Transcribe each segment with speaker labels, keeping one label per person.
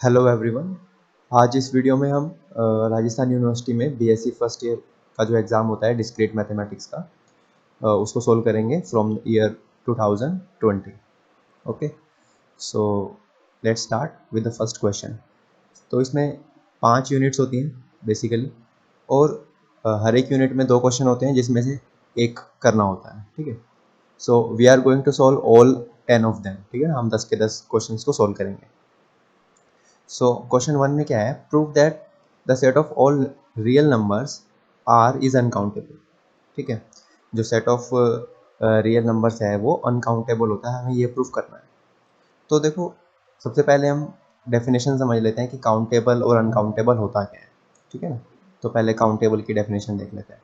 Speaker 1: Hello everyone. आज इस video में हम राजस्थान यूनिवर्सिटी में बीएससी फर्स्ट ईयर का जो एग्ज़ाम होता है डिस्क्रीट मैथमेटिक्स का उसको सोल्व करेंगे from year 2020। Okay, so let's start with the first question. तो इसमें 5 यूनिट्स होती हैं बेसिकली, और हर एक यूनिट में 2 क्वेश्चन होते हैं जिसमें से एक करना होता है। ठीक है, so we are going to solve all 10 of them. ठीक है ना, हम 10 के 10 क्वेश्चंस को सॉल्व करेंगे। सो क्वेश्चन 1 में क्या है, prove that the set of all real numbers R is uncountable. ठीक है, जो सेट ऑफ रियल नंबर्स है वो अनकाउंटेबल होता है, हमें ये प्रूफ करना है। तो देखो, सबसे पहले हम डेफिनेशन समझ लेते हैं कि काउंटेबल और अनकाउंटेबल होता क्या है। ठीक है ना, तो पहले काउंटेबल की डेफिनेशन देख लेते हैं।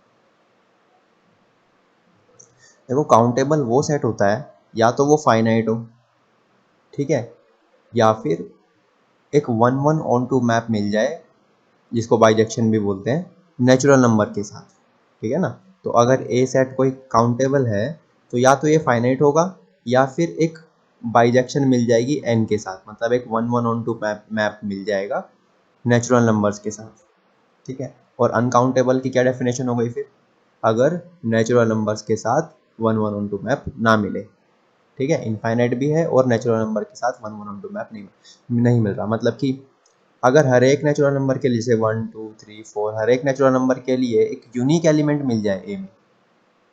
Speaker 1: देखो, काउंटेबल वो सेट होता है या तो वो फाइनाइट हो, ठीक है, या फिर एक 1 1 ऑन टू मैप मिल जाए, जिसको बाइजेक्शन भी बोलते हैं, नेचुरल नंबर के साथ। ठीक है ना, तो अगर ए सेट कोई काउंटेबल है तो या तो ये फाइनाइट होगा या फिर एक बाइजेक्शन मिल जाएगी एन के साथ, मतलब एक 1 1 ऑन टू मैप मिल जाएगा नेचुरल नंबर्स के साथ। ठीक है, और अनकाउंटेबल की क्या डेफिनेशन हो गई फिर, अगर नेचुरल नंबर्स के साथ 1 1 ऑन टू मैप ना मिले। ठीक है, इनफाइनाइट भी है और नेचुरल नंबर के साथ 1 1 ऑन टू मैप नहीं मिल रहा, मतलब कि अगर हर एक नेचुरल नंबर के लिए, जैसे 1 2 3 4, हर एक नेचुरल नंबर के लिए एक यूनिक एलिमेंट मिल जाए ए में,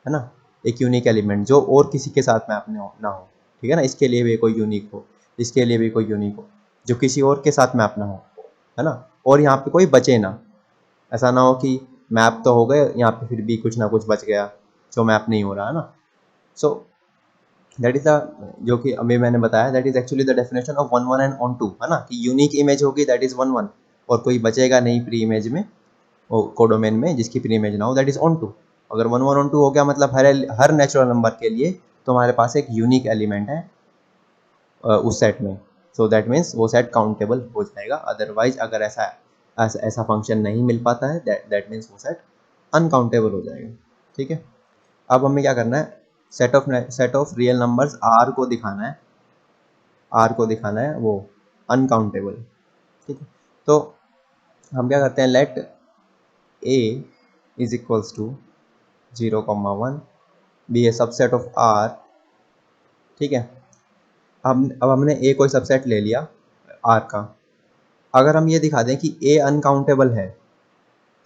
Speaker 1: है ना, एक यूनिक एलिमेंट जो और किसी के साथ मैप ना हो। ठीक है ना, इसके लिए भी कोई यूनिक हो, इसके लिए भी कोई यूनिक हो, जो किसी और के साथ मैप ना हो, है ना, और यहाँ पे कोई बचे ना। ऐसा ना हो कि मैप तो हो गए, यहाँ पे फिर भी कुछ ना कुछ बच गया जो मैप नहीं हो रहा, है ना। सो दैट इज द, जो कि अभी मैंने बताया, that is actually the definition of 1 1 and onto, है ना, कि यूनिक इमेज होगी दैट इज 1 1, और कोई बचेगा नहीं प्री इमेज में, वो कोडोमेन में जिसकी प्री इमेज ना हो, दैट इज ऑन टू। अगर 1 1 ऑन टू हो गया, मतलब हर नेचुरल नंबर के लिए तुम्हारे पास एक यूनिक एलिमेंट है उस सेट में, सो दैट मीन्स वो सेट काउंटेबल हो जाएगा। अदरवाइज अगर ऐसा फंक्शन नहीं मिल पाता है, दैट मीन्स वो सेट अनकाउंटेबल हो जाएगा। ठीक है, अब हमें क्या करना है, set of real numbers R को दिखाना है, वो अनकाउंटेबल। ठीक है, तो हम क्या करते हैं, let A is equals to 0,1 be a subset of R. ठीक है, अब हमने ए कोई सबसेट ले लिया आर का। अगर हम ये दिखा दें कि ए अनकाउंटेबल है,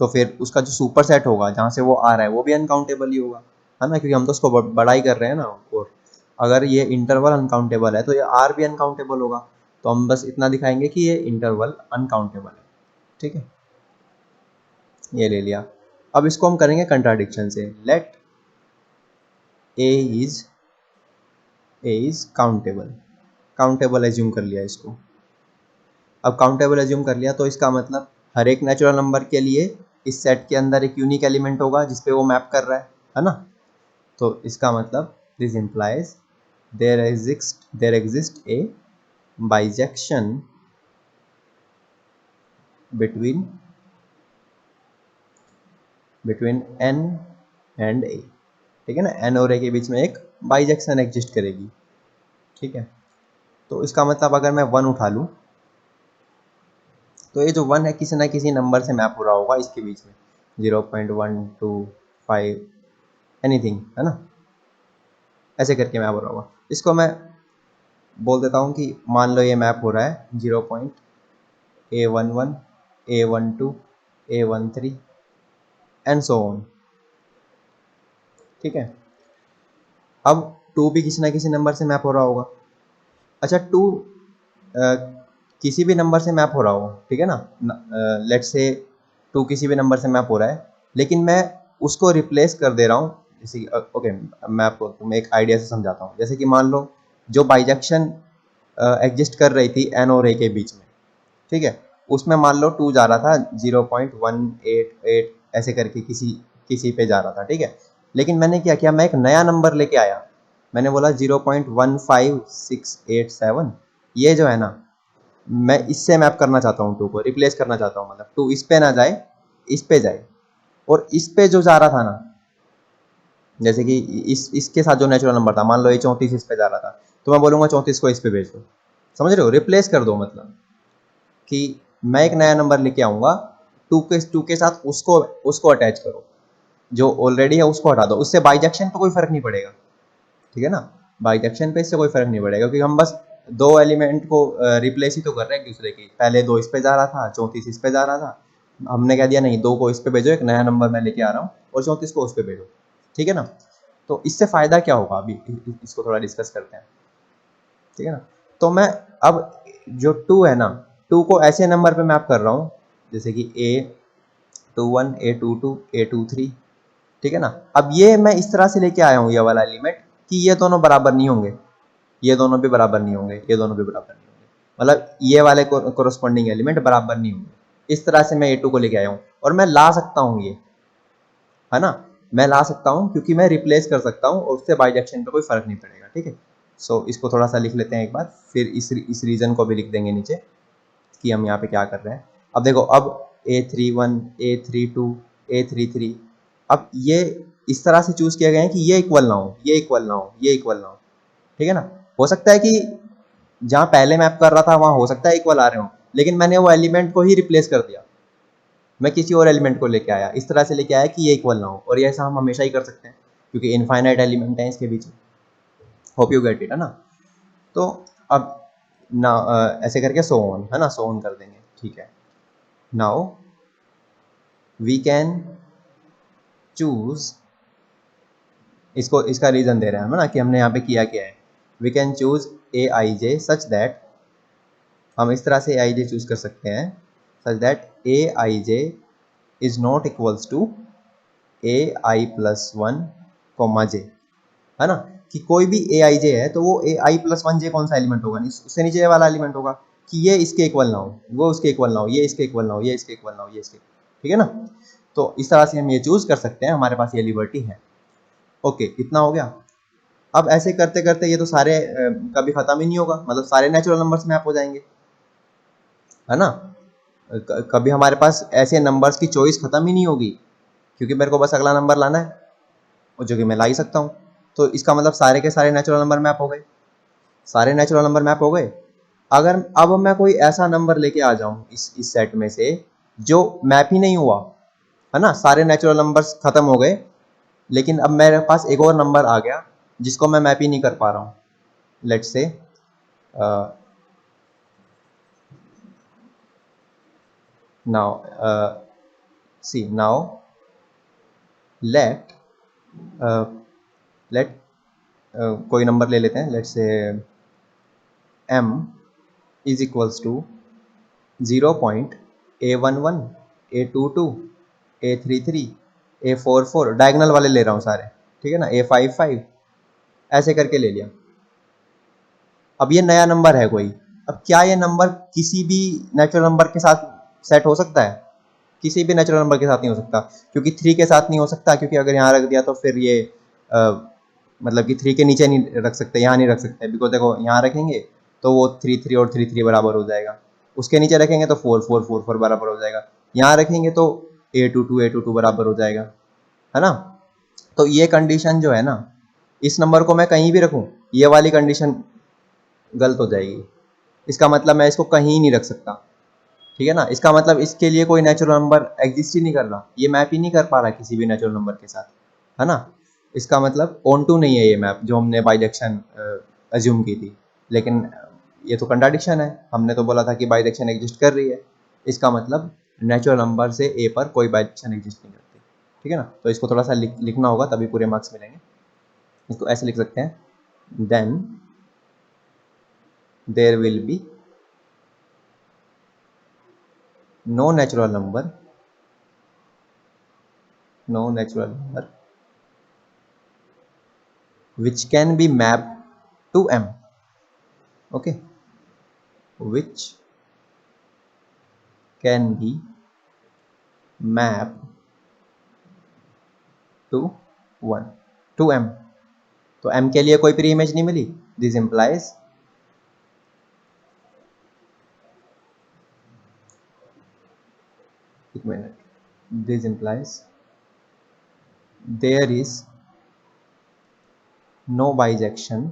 Speaker 1: तो फिर उसका जो सुपर सेट होगा जहाँ से वो आ रहा है वो भी अनकाउंटेबल ही होगा, है ना, क्योंकि हम तो उसको बड़ा ही कर रहे हैं ना। और अगर ये इंटरवल अनकाउंटेबल है तो ये आर भी अनकाउंटेबल होगा, तो हम बस इतना दिखाएंगे कि ये इंटरवल अनकाउंटेबल है। ठीक है, ये ले लिया। अब इसको हम करेंगे कंट्राडिक्शन से, let A is countable. Countable assume कर लिया इसको। अब काउंटेबल एज्यूम कर लिया तो इसका मतलब हर एक नेचुरल नंबर के लिए इस सेट के अंदर एक यूनिक एलिमेंट होगा जिसपे वो मैप कर रहा है ना। तो इसका मतलब this implies there exist a bijection between N and A. ठीक है ना, एन और ए के बीच में एक बाइजेक्शन एग्जिस्ट करेगी। ठीक है, तो इसका मतलब अगर मैं 1 उठा लूँ तो ये जो 1 है किसी ना किसी नंबर से मैप हो रहा होगा इसके बीच में, 0.125 एनीथिंग, है ना, ऐसे करके मैप हो रहा होगा। इसको मैं बोल देता हूँ कि मान लो ये मैप हो रहा है 0.A11 A12 A13 and so on. ठीक है, अब 2 भी किसी ना किसी नंबर से मैप हो रहा होगा। अच्छा, 2 किसी भी नंबर से मैप हो रहा हो, ठीक है ना, लेट्स से 2 किसी भी नंबर से मैप हो रहा है, लेकिन मैं उसको रिप्लेस कर दे रहा हूँ। जैसे ओके, मैं आपको तुम्हें एक आइडिया से समझाता हूँ। जैसे कि मान लो जो बाइजेक्शन एग्जिस्ट कर रही थी एन और ए के बीच में, ठीक है, उसमें मान लो 2 जा रहा था 0.188 ऐसे करके किसी पे जा रहा था। ठीक है, लेकिन मैंने क्या किया, मैं एक नया नंबर लेके आया, मैंने बोला 0.15687, ये जो है ना, मैं इससे मैप करना चाहता हूँ, 2 को रिप्लेस करना चाहता हूँ, मतलब 2 इस पे ना जाए, इस पे जाए। और इस पे जो जा रहा था ना, जैसे कि इसके साथ जो नेचुरल नंबर था, मान लो ये 34 इस पे जा रहा था, तो मैं बोलूँगा 34 को इस पे भेज दो। समझ रहे हो, रिप्लेस कर दो मतलब कि मैं एक नया नंबर लेके आऊँगा, टू के साथ उसको अटैच करो, जो ऑलरेडी है उसको हटा दो, उससे बाइजेक्शन पे कोई फर्क नहीं पड़ेगा, ठीक है ना। बाइजेक्शन पे इससे कोई फर्क नहीं पड़ेगा, क्योंकि हम बस दो एलिमेंट को रिप्लेस ही तो कर रहे हैं एक दूसरे की। पहले दो इस पे जा रहा था, 34 इस पे जा रहा था, हमने कह दिया नहीं, दो को इस पे भेजो, एक नया नंबर मैं लेके आ रहा हूँ, और 34 को उस पे भेजो, ठीक है ना। तो इससे फायदा क्या होगा, अभी इसको थोड़ा डिस्कस करते हैं, ठीक है ना। तो मैं अब जो टू है ना, टू को ऐसे नंबर पे मैप कर रहा हूँ जैसे कि A21 A22 A23, ठीक है ना। अब ये मैं इस तरह से लेके आया हूँ ये वाला एलिमेंट कि ये दोनों बराबर नहीं होंगे, ये दोनों भी बराबर नहीं होंगे, ये दोनों भी बराबर नहीं होंगे, मतलब ये वाले कोरोस्पोंडिंग एलिमेंट बराबर नहीं होंगे। इस तरह से मैं A2 को लेके आया हूँ, और मैं ला सकता हूँ ये, है ना, मैं ला सकता हूँ क्योंकि मैं रिप्लेस कर सकता हूँ और उससे बाइजेक्शन पे कोई फर्क नहीं पड़ेगा, ठीक है। सो इसको थोड़ा सा लिख लेते हैं एक बार, फिर इस रीजन को भी लिख देंगे नीचे कि हम यहाँ पे क्या कर रहे हैं। अब देखो, अब A31 A32 A33, अब ये इस तरह से चूज किया गया है कि ये इक्वल ना हो, ये इक्वल ना हो, ये इक्वल ना हो, ठीक है ना। हो सकता है कि जहाँ पहले मैप कर रहा था वहाँ हो सकता है इक्वल आ रहे हो, लेकिन मैंने वो एलिमेंट को ही रिप्लेस कर दिया, मैं किसी और एलिमेंट को लेके आया, इस तरह से लेके आया कि ये इक्वल ना हो, और ये ऐसा हम हमेशा ही कर सकते हैं क्योंकि इनफाइनाइट एलिमेंट है इसके बीच में। होप यू गेट इट, है ना। तो अब ना ऐसे करके सो ऑन, है ना, सो ऑन कर देंगे, ठीक है। नाउ वी कैन चूज, इसको इसका रीजन दे रहे हैं हम ना कि हमने यहाँ पे किया क्या है। We can choose a I j such that, हम इस तरह से ए आई जे चूज कर सकते हैं such that A I J is not equals to A I plus one comma J, है ना। कि कोई भी ए आई जे है तो वो ए आई प्लस वन जे कौन सा एलिमेंट होगा, उससे नीचे वाला एलिमेंट होगा, कि ये इसके इक्वल ना हो, वो उसके इक्वल ना हो, ये इसके इक्वल ना हो, ये इसके इक्वल ना हो, ये इसके, ठीक है ना। तो इस तरह से हम ये चूज कर सकते हैं, हमारे पास ये लिबर्टी है। ओके, इतना हो गया। अब ऐसे करते करते ये तो सारे कभी खत्म ही नहीं होगा, मतलब सारे नेचुरल नंबर्स मैप हो जाएंगे, है ना। कभी हमारे पास ऐसे नंबर्स की चॉइस खत्म ही नहीं होगी, क्योंकि मेरे को बस अगला नंबर लाना है, और जो कि मैं ला ही सकता हूँ। तो इसका मतलब सारे के सारे नेचुरल नंबर मैप हो गए, सारे नेचुरल नंबर मैप हो गए। अगर अब मैं कोई ऐसा नंबर लेके आ जाऊं इस सेट में से जो मैप ही नहीं हुआ, है ना, सारे नेचुरल नंबर्स खत्म हो गए, लेकिन अब मेरे पास एक और नंबर आ गया जिसको मैं मैप ही नहीं कर पा रहा हूँ। Let's say now see now let let कोई नंबर ले लेते हैं, let's say m is equals to 0.A11 A22 A33 A44, diagonal वाले ले रहा हूँ सारे, ठीक है ना, A55, ऐसे करके ले लिया। अब ये नया नंबर है कोई, अब क्या ये नंबर किसी भी नेचुरल नंबर के साथ सेट हो सकता है? किसी भी नेचुरल नंबर के साथ नहीं हो सकता, क्योंकि 3 के साथ नहीं हो सकता, क्योंकि अगर यहाँ रख दिया तो फिर ये मतलब कि 3 के नीचे नहीं रख सकते, यहाँ नहीं रख सकते, बिकॉज देखो यहाँ रखेंगे तो वो 3 3 और 3 3 बराबर हो जाएगा, उसके नीचे रखेंगे तो 4 4 4 4 बराबर हो जाएगा, यहाँ रखेंगे तो A22 बराबर हो जाएगा, है ना। तो ये कंडीशन जो है ना, इस नंबर को मैं कहीं भी रखूँ, ये वाली कंडीशन गलत हो जाएगी। इसका मतलब मैं इसको कहीं नहीं रख सकता, ठीक है ना। इसका मतलब इसके लिए कोई नेचुरल नंबर एग्जिस्ट ही नहीं कर रहा, ये मैप ही नहीं कर पा रहा किसी भी नेचुरल नंबर के साथ, है ना। इसका मतलब ऑन टू नहीं है ये मैप जो हमने बाइजेक्शन अज्यूम की थी, लेकिन ये तो कंट्राडिक्शन है, हमने तो बोला था कि बाइजेक्शन एग्जिस्ट कर रही है, इसका मतलब नेचुरल नंबर से ए पर कोई बाइजेक्शन एग्जिस्ट नहीं करती, ठीक है ना। तो इसको थोड़ा सा लिखना होगा तभी पूरे मार्क्स मिलेंगे। इसको ऐसे लिख सकते हैं, then there will be no natural number which can be mapped to m, okay, which can be mapped to 1 to m। तो m के लिए कोई प्री इमेज नहीं मिली, दिस implies एक minute, this implies there is no bijection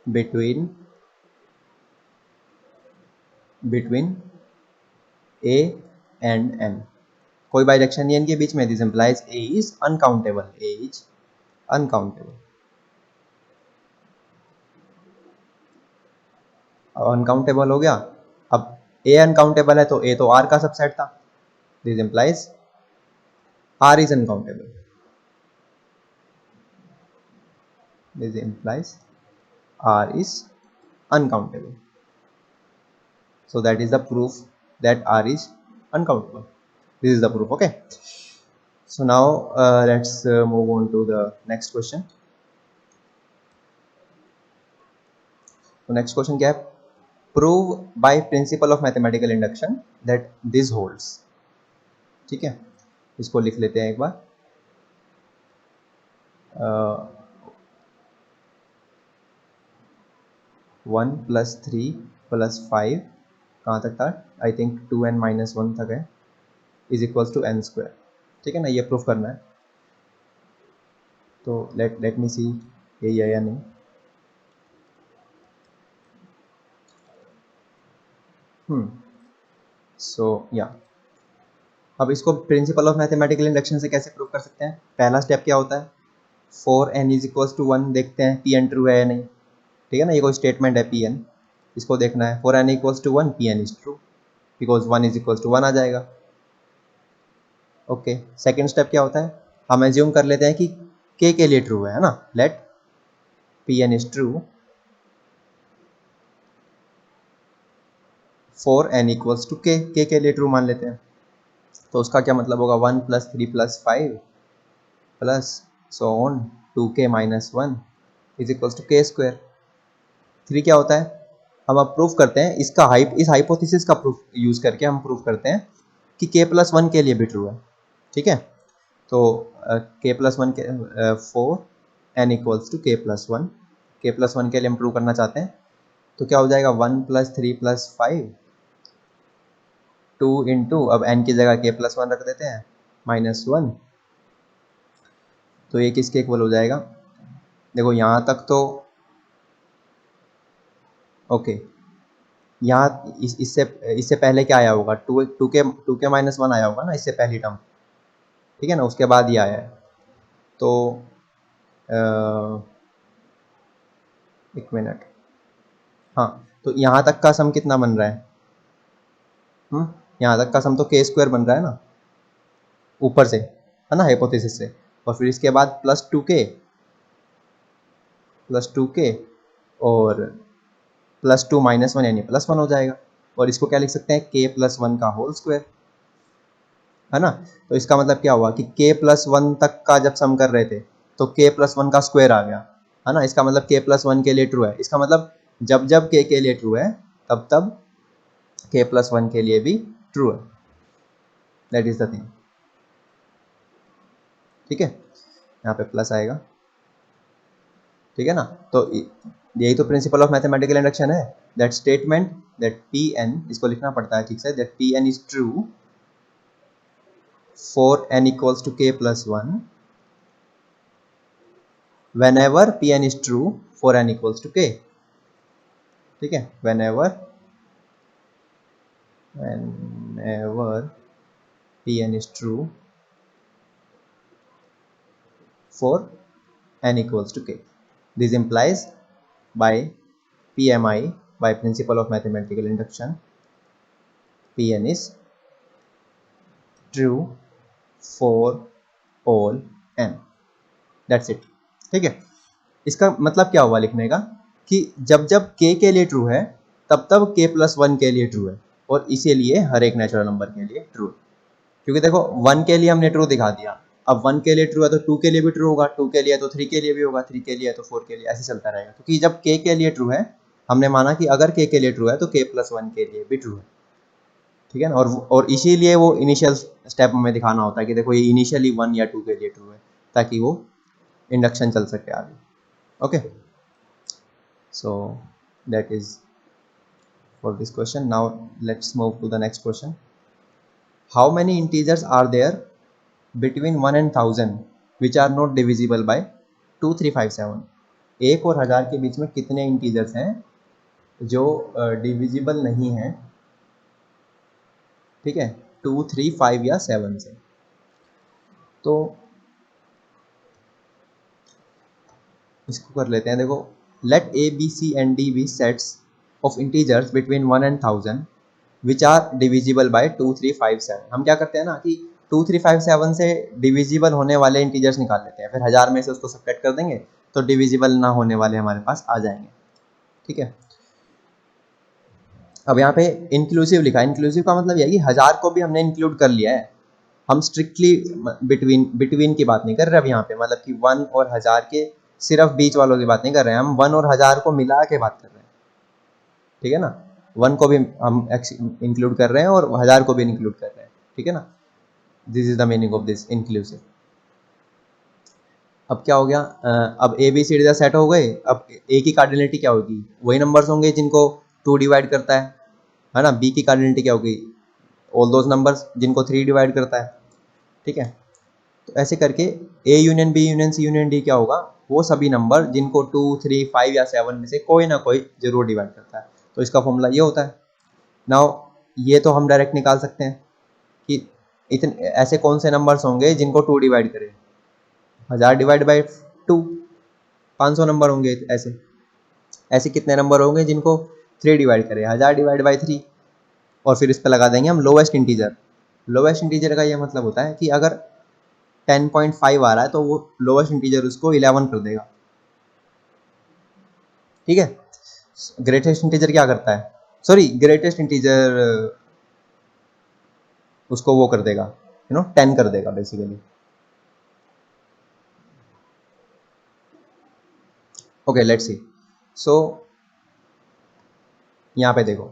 Speaker 1: between between A and N, कोई bijection नहीं है इनके बीच में, this implies A is uncountable, A is uncountable. अब अनकाउंटेबल हो गया, अब ए अनकाउंटेबल है तो ए तो आर का सबसेट था, this implies R is uncountable, this implies R is uncountable. So that is the proof that R is uncountable. This is the proof. Okay. So now let's move on to the next question. So next question क्या है? Prove by principle of mathematical induction that this holds. ठीक है, इसको लिख लेते हैं एक बार। 1 + 3 + 5 कहाँ तक था? आई थिंक 2n-1 तक है, is equals to n square. ठीक है ना, ये प्रूफ करना है। तो लेट मी सी यही है या नहीं। सो या अब इसको प्रिंसिपल ऑफ मैथमेटिकल इंडक्शन से कैसे प्रूव कर सकते हैं? पहला स्टेप क्या होता है? 4n इज इक्वल्स टू 1 देखते हैं Pn ट्रू है या नहीं। ठीक है ना, ये कोई स्टेटमेंट है Pn, इसको देखना है। 4n equals to 1 Pn is true, because 1 is equals to 1 आ जाएगा। ओके, सेकेंड स्टेप क्या होता है? हम एज्यूम कर लेते हैं कि k के लिए ट्रू है ना, let Pn is true 4n equals to k, k के लिए ट्रू मान लेते हैं। तो उसका क्या मतलब होगा? 1 + 3 + 5 plus so on 2k - 1 is equals to k square. 3 क्या होता है? हम अब प्रूफ करते हैं इसका इस हाइपोथेसिस का प्रूफ यूज करके हम प्रूफ करते हैं कि k + 1 के लिए भी ट्रू है। ठीक है, तो k + 1 के 4n equals to k + 1, k + 1 के लिए हम प्रूव करना चाहते हैं। तो क्या हो जाएगा? 1 + 3 + 5 2 इंटू, अब n की जगह k + 1 रख देते हैं, -1। तो ये किसके इक्वल हो जाएगा? देखो यहाँ तक तो ओके, यहाँ इससे पहले क्या आया होगा? 2k -1 आया होगा ना, इससे पहली टर्म। ठीक है ना, उसके बाद ये आया है। तो एक मिनट, हाँ, तो यहाँ तक का सम कितना बन रहा है? यहाँ तक का सम तो k स्क्वायर बन रहा है ना, ऊपर से, है ना, हाइपोथेसिस से। और फिर इसके बाद +2k और +2 - 1 यानी +1 हो जाएगा। और इसको क्या लिख सकते हैं? k + 1 का होल स्क्वायर, है ना। तो इसका मतलब क्या हुआ कि k + 1 तक का जब सम कर रहे थे तो k + 1 का स्क्वायर आ गया, है ना। इसका मतलब k + 1 के लिए ट्रू है। इसका मतलब जब जब k के लिए ट्रू है तब तब k + 1 के लिए भी ट्रू है। That is the thing. ठीक है, यहाँ पे प्लस आएगा। ठीक है ना, तो यही तो प्रिंसिपल ऑफ मैथमेटिकल इंडक्शन है, दैट स्टेटमेंट दैट Pn, इसको लिखना पड़ता है ठीक से, that Pn is true for n equals to k + 1 whenever Pn is true for n equals to k। ठीक है, whenever Pn is true for n equals to k, this implies by PMI, by principle of mathematical induction, Pn is true for all n, that's it। ठीक है, इसका मतलब क्या हुआ लिखने का कि जब जब k के लिए ट्रू है तब तब k + 1 के लिए ट्रू है, और इसीलिए हर एक नेचुरल नंबर के लिए ट्रू। क्योंकि देखो 1 के लिए हमने ट्रू दिखा दिया, अब 1 के लिए ट्रू है तो 2 के लिए भी ट्रू होगा, 2 के लिए तो 3 के लिए भी होगा, 3 के लिए तो 4 के लिए, ऐसे चलता रहेगा। क्योंकि जब k के लिए ट्रू है, हमने माना कि अगर k के लिए ट्रू है तो k + 1 के लिए भी ट्रू है। ठीक है ना, और इसीलिए वो इनिशियल स्टेप में दिखाना होता है कि देखो ये इनिशियली 1 या 2 के लिए ट्रू है, ताकि वो इंडक्शन चल सके आगे। Okay, so that is for this question. Now let's move to the next question. How many integers are there between 1 and 1000 which are not divisible by 2, 3, 5, 7? 1 और 1000 के बीच में कितने इंटीजर्स हैं जो डिविजिबल नहीं हैं ठीक है, 2, 3, 5 या 7 से। तो इसको कर लेते हैं, देखो let A B C and D be sets of integers between 1 and 1000 which are divisible by 2, 3, 5, 7। हम क्या करते हैं ना कि 2, 3, 5, 7 से डिविजिबल होने वाले इंटीजर्स निकाल लेते हैं, फिर 1000 में से उसको सबट्रैक्ट कर देंगे तो डिविजिबल ना होने वाले हमारे पास आ जाएंगे। ठीक है, अब यहाँ पे इंक्लूसिव लिखा है, इंक्लूसिव का मतलब यह है कि 1000 को भी हमने इंक्लूड कर लिया है। हम स्ट्रिक्टली बिटवीन की बात नहीं कर रहे अब यहाँ पे, मतलब कि 1 और 1000 के सिर्फ बीच वालों की बात नहीं कर रहे हैं, हम 1 और 1000 को मिला के बात कर रहे हैं। ठीक है ना, 1 को भी हम इंक्लूड कर रहे हैं और 1000 को भी इंक्लूड कर रहे हैं। ठीक है ना, this is the meaning of this inclusive. अब क्या हो गया, अब A B C D set हो गए। अब ए की कार्डिनलिटी क्या होगी, वही नंबर्स होंगे जिनको 2 डिवाइड करता है ना। बी की कार्डिनलिटी क्या होगी, ऑल दोज नंबर्स जिनको 3 डिवाइड करता है। ठीक है, तो ऐसे करके A union B union C union D क्या होगा, वो सभी नंबर जिनको 2, 3, 5 या 7 में से कोई ना कोई जरूर डिवाइड करता है। तो इसका फॉर्मूला ये होता है। नाउ ये तो हम डायरेक्ट निकाल सकते हैं कि इतने ऐसे कौन से नंबर्स होंगे जिनको 2 डिवाइड करें। 1000 डिवाइड बाई 2, 500 नंबर होंगे। ऐसे ऐसे कितने नंबर होंगे जिनको 3 डिवाइड करें, 1000 डिवाइड बाई 3, और फिर इस पर लगा देंगे हम लोवेस्ट इंटीजर। लोवेस्ट इंटीजर का ये मतलब होता है कि अगर 10.5 आ रहा है तो वो लोवेस्ट इंटीजर उसको 11 कर देगा। ठीक है, ग्रेटेस्ट इंटीजर क्या करता है, सॉरी ग्रेटेस्ट इंटीजर उसको वो कर देगा, 10 कर देगा basically. Okay let's see. So यहाँ पे देखो,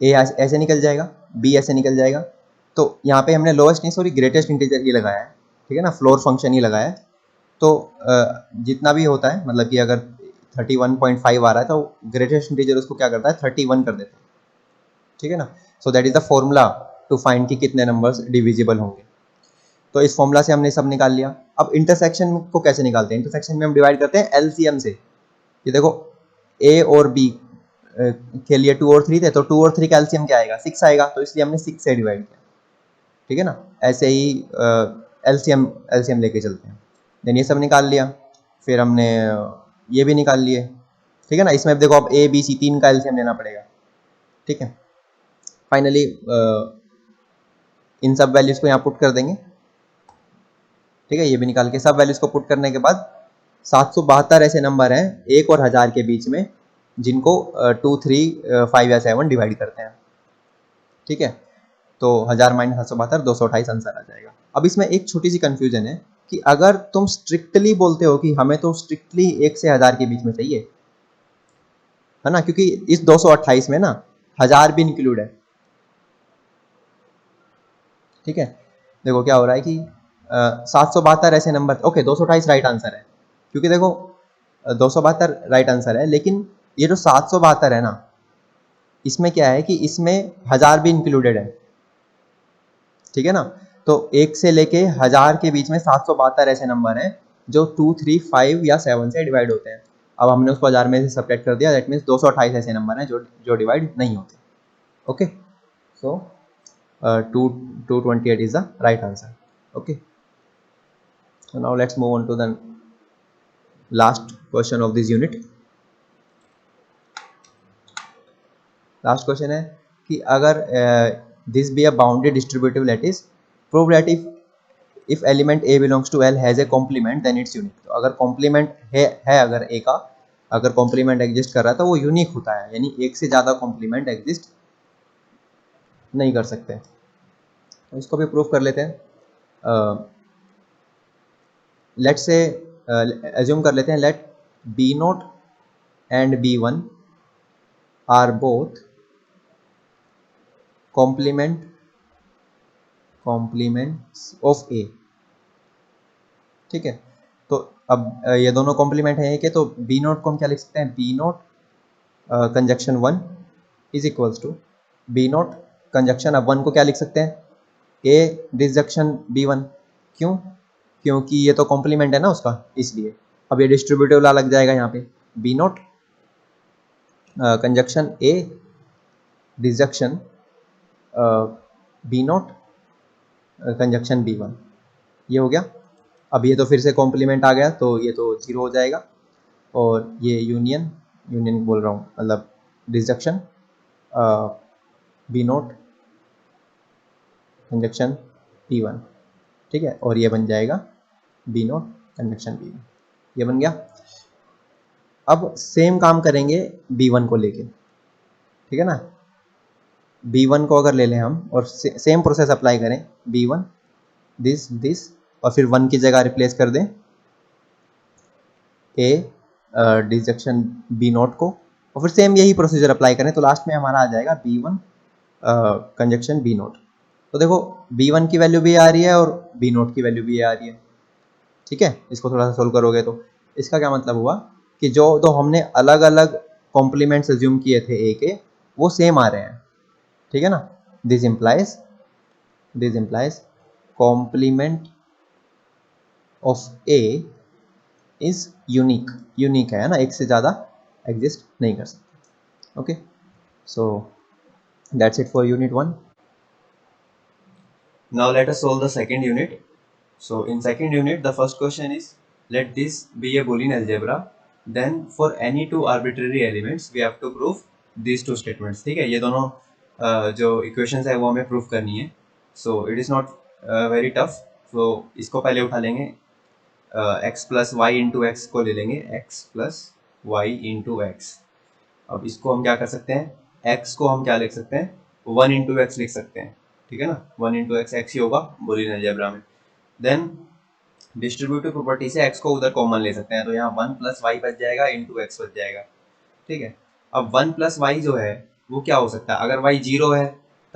Speaker 1: ए ऐसे निकल जाएगा, बी ऐसे निकल जाएगा। तो यहाँ पे हमने लोएस्ट नहीं सॉरी ग्रेटेस्ट इंटीजर ही लगाया है। ठीक है ना, फ्लोर फंक्शन ही लगाया है। तो जितना भी होता है, मतलब कि अगर 31.5 आ रहा है तो ग्रेटेस्ट इंटीजर उसको क्या करता है, 31 कर देता है। ठीक है ना, so that is the formula to find कि कितने नंबर्स डिविजिबल होंगे। तो इस फॉर्मूला से हमने सब निकाल लिया। अब इंटरसेक्शन को कैसे निकालते हैं, इंटरसेक्शन में हम डिवाइड करते हैं एलसीएम से। ये देखो ए और बी के लिए 2 और 3 थे, तो 2 और 3 का एलसीएम क्या आएगा, 6 आएगा, तो इसलिए हमने 6 से डिवाइड किया। ठीक है ना, ऐसे ही एलसीएम एलसीएम लेके चलते हैं। देन ये सब निकाल लिया, फिर हमने ये भी निकाल लिए। ठीक है ना, इसमें अब देखो अब ए बी सी 3 का एलसीएम लेना पड़ेगा। ठीक है, फाइनली इन सब वैल्यूज को यहाँ पुट कर देंगे। ठीक है, ये भी निकाल के सब वैल्यूज को पुट करने के बाद 772 ऐसे नंबर हैं 1 और 1000 के बीच में जिनको 2, 3, 5 या 7 डिवाइड करते हैं। ठीक है, तो 1000 माइनस 772 228 आंसर आ जाएगा। अब इसमें एक छोटी सी कंफ्यूजन है कि अगर तुम स्ट्रिक्टली बोलते हो कि हमें तो स्ट्रिक्टली 1 से 1000 के बीच में चाहिए, है ना, क्योंकि इस 228 में ना 1000 भी इंक्लूड है। ठीक है, देखो क्या हो रहा है कि 772 ऐसे नंबर, ओके 228 राइट आंसर है, क्योंकि देखो 272 राइट आंसर है, लेकिन ये जो 772 है ना, इसमें क्या है कि इसमें 1000 भी इंक्लूडेड है। ठीक है ना, तो 1 से लेके 1000 के बीच में 772 ऐसे नंबर हैं जो 2, 3, 5 या 7 से डिवाइड होते हैं। अब हमने उसको 1000 में से सब्ट्रैक्ट कर दिया, दैट मीन्स 228 ऐसे नंबर हैं जो डिवाइड नहीं होते। Okay, so 228 is the right answer. Okay, so now let's move on to the last question of this unit. Last question है कि अगर this be a bounded distributive lattice, prove that if element A belongs to L has a complement then it's unique. तो अगर complement है अगर A का अगर complement exist कर रहा है तो वो यूनिक होता है, यानी एक से ज़्यादा complement एग्जिस्ट नहीं कर सकते। तो इसको भी प्रूव कर लेते हैं। लेट से एज्यूम कर लेते हैं, let B0 and B1 are both complements of A। ठीक है, तो अब ये दोनों कॉम्प्लीमेंट हैं कि, तो B0 को हम क्या लिख सकते हैं, B0 conjunction 1 is equals to B0 conjunction, अब 1 को क्या लिख सकते हैं, A डिसजक्शन B1। क्यों, क्योंकि ये तो कॉम्प्लीमेंट है ना उसका, इसलिए। अब ये डिस्ट्रीब्यूटिव ला लग जाएगा यहाँ पे, B0 conjunction A disjunction B not conjunction B one, ये हो गया। अब ये तो फिर से कॉम्प्लीमेंट आ गया तो ये तो जीरो हो जाएगा, और ये यूनियन यूनियन बोल रहा हूँ मतलब disjunction B not conjunction P one, ठीक है, और ये बन जाएगा B not conjunction B one, ये बन गया। अब सेम काम करेंगे बी वन को लेके, ठीक है ना। बी वन को अगर ले लें हम और सेम प्रोसेस अप्लाई करें, बी वन दिस और फिर वन की जगह रिप्लेस कर दें ए डिसजक्शन बी नॉट को, और फिर सेम यही प्रोसीजर अप्लाई करें तो लास्ट में हमारा आ जाएगा B one conjunction B not. तो देखो बी वन की वैल्यू भी आ रही है और बी नोट की वैल्यू भी आ रही है, ठीक है। इसको थोड़ा सा सोल्व करोगे तो इसका क्या मतलब हुआ कि जो तो हमने अलग अलग कॉम्प्लीमेंट्स अज्यूम किए थे ए के, वो सेम आ रहे हैं, ठीक है ना। This implies complement of A is unique है ना, एक से ज़्यादा एग्जिस्ट नहीं कर सकते। Okay, so that's it for unit 1. Now let us solve the second unit. So in second unit the first question is, let this be a Boolean algebra, then for any two arbitrary elements we have to prove these two statements, ठीक है। ये दोनों जो equations है वो हमें prove करनी है। So it is not very tough. So इसको पहले उठा लेंगे, x plus y into x को ले लेंगे, x plus y into x। अब इसको हम क्या कर सकते हैं, x को हम क्या लिख सकते हैं, 1 इंटू एक्स लिख सकते हैं, ठीक है ना। 1 इंटू एक्स एक्स ही होगा बूलियन अलजेब्रा में। देन डिस्ट्रीब्यूटिव प्रॉपर्टी से x को उधर कॉमन ले सकते हैं, तो यहाँ 1 प्लस वाई बच जाएगा इंटू एक्स बच जाएगा, ठीक है। अब 1 प्लस वाई जो है वो क्या हो सकता है, अगर y 0 है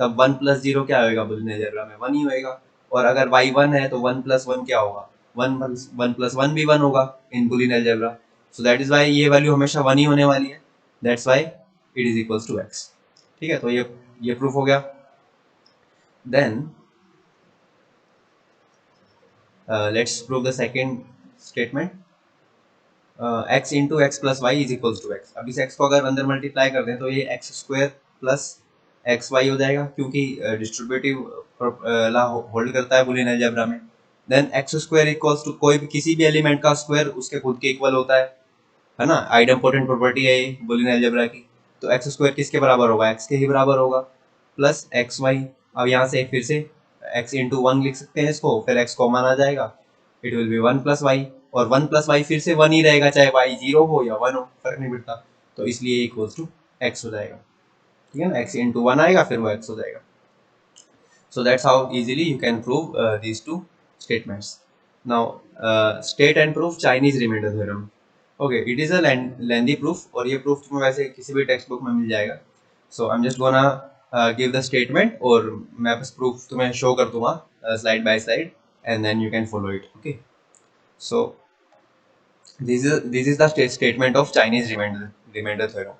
Speaker 1: तब 1 प्लस 0 क्या होगा बूलियन अलजेब्रा में, 1 ही होएगा। और अगर y 1 है तो 1 प्लस 1 क्या होगा, 1 प्लस 1 भी 1 होगा in Boolean algebra. So that is why ये वैल्यू हमेशा 1 ही होने वाली है, that's why it is equals to x, ठीक है। तो ये प्रूफ हो गया। Then let's prove the second statement, x into X plus Y is equals to X. अब इस x को अगर अंदर मल्टीप्लाई कर दें तो ये X square plus X Y हो जाएगा, क्योंकि डिस्ट्रीब्यूटिव ला होल्ड करता है बूलियन अलजेब्रा में। Then X square equals to कोई भी किसी भी एलिमेंट का स्क्वायर उसके खुद के इक्वल होता है ना, आइडम्पोटेंट प्रॉपर्टी है ये बूलियन अलजेब्रा की। तो एक्स स्क्वायर किसके बराबर होगा, एक्स के ही बराबर होगा, प्लस एक्स वाई। अब यहाँ से फिर से एक्स इंटू वन लिख सकते हैं इसको, फिर एक्स कॉमन आ जाएगा, it will be 1 plus Y, और 1 प्लस वाई फिर से 1 ही रहेगा, चाहे वाई 0 हो या 1 हो, फर्क नहीं पड़ता। तो इसलिए इक्वल्स टू एक्स हो जाएगा, ठीक है ना। एक्स इंटू वन आएगा फिर वो एक्स हो जाएगा। So that's how easily you can prove these two statements. Now state and prove Chinese remainder theorem. Okay, it is a lengthy proof और ये proof तुम्हें वैसे किसी भी टेक्स्ट बुक में मिल जाएगा। So I'm just gonna give the statement और मैं बस proof तुम्हें show कर दूंगा slide by slide and then you can follow it. Okay. So this is the statement of Chinese remainder theorem.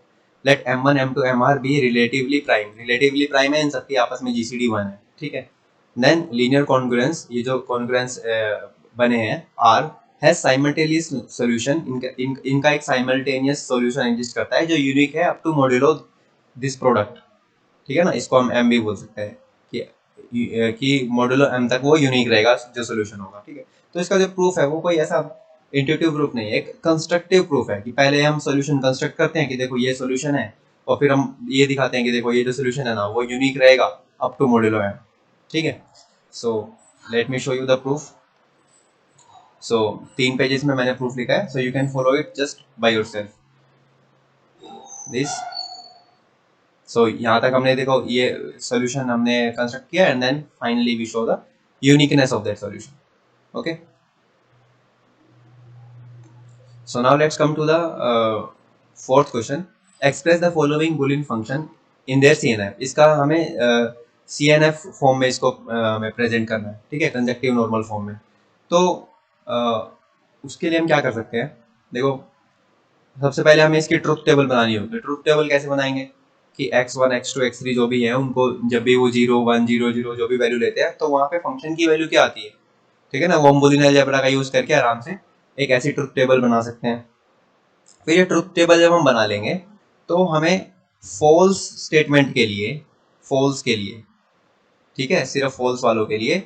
Speaker 1: Let m1 m2 mr be relatively prime है, इन सबकी आपस में GCD 1 है, ठीक है। Then linear congruence, ये जो congruence बने हैं R has simultaneous solution, इनका एक simultaneous solution exist करता है जो unique है up to modulo this product, ठीक है ना। इसको हम m भी बोल सकते हैं कि मोडुलो m तक वो यूनिक रहेगा जो सोल्यूशन होगा, ठीक है। तो इसका जो प्रूफ है वो कोई ऐसा इंट्यूटिव प्रूफ नहीं है, एक कंस्ट्रक्टिव प्रूफ है कि पहले हम सोल्यूशन कंस्ट्रक्ट करते हैं कि देखो ये सोल्यूशन है, और फिर हम ये दिखाते हैं कि देखो ये जो सोल्यूशन है ना वो यूनिक रहेगा अप टू मोडुलो m, ठीक है। So let me show you the proof. So 3 pages में मैंने प्रूफ लिखा है, so you can follow it just by yourself this. So यहाँ तक हमने देखो ये सोल्यूशन हमने कंस्ट्रक्ट किया and then finally we show the uniqueness of that solution, okay. So now let's come to the fourth question, express the following Boolean function in their CNF. इसका हमें CNF form में इसको हमें present करना है, ठीक है, कंजक्टिव नॉर्मल फॉर्म में। तो उसके लिए हम क्या कर सकते हैं, देखो सबसे पहले हमें इसकी ट्रुथ टेबल बनानी होगी। ट्रुथ टेबल कैसे बनाएंगे कि x1 x2 x3 जो भी है उनको जब भी वो 0 1 0 0 जो भी वैल्यू लेते हैं तो वहाँ पे फंक्शन की वैल्यू क्या आती है, ठीक है ना। वो हम बूलियन अलजेब्रा का यूज करके आराम से एक ऐसी ट्रुथ टेबल बना सकते हैं। फिर ये ट्रुथ टेबल जब हम बना लेंगे तो हमें फॉल्स स्टेटमेंट के लिए ठीक है, सिर्फ फॉल्स वालों के लिए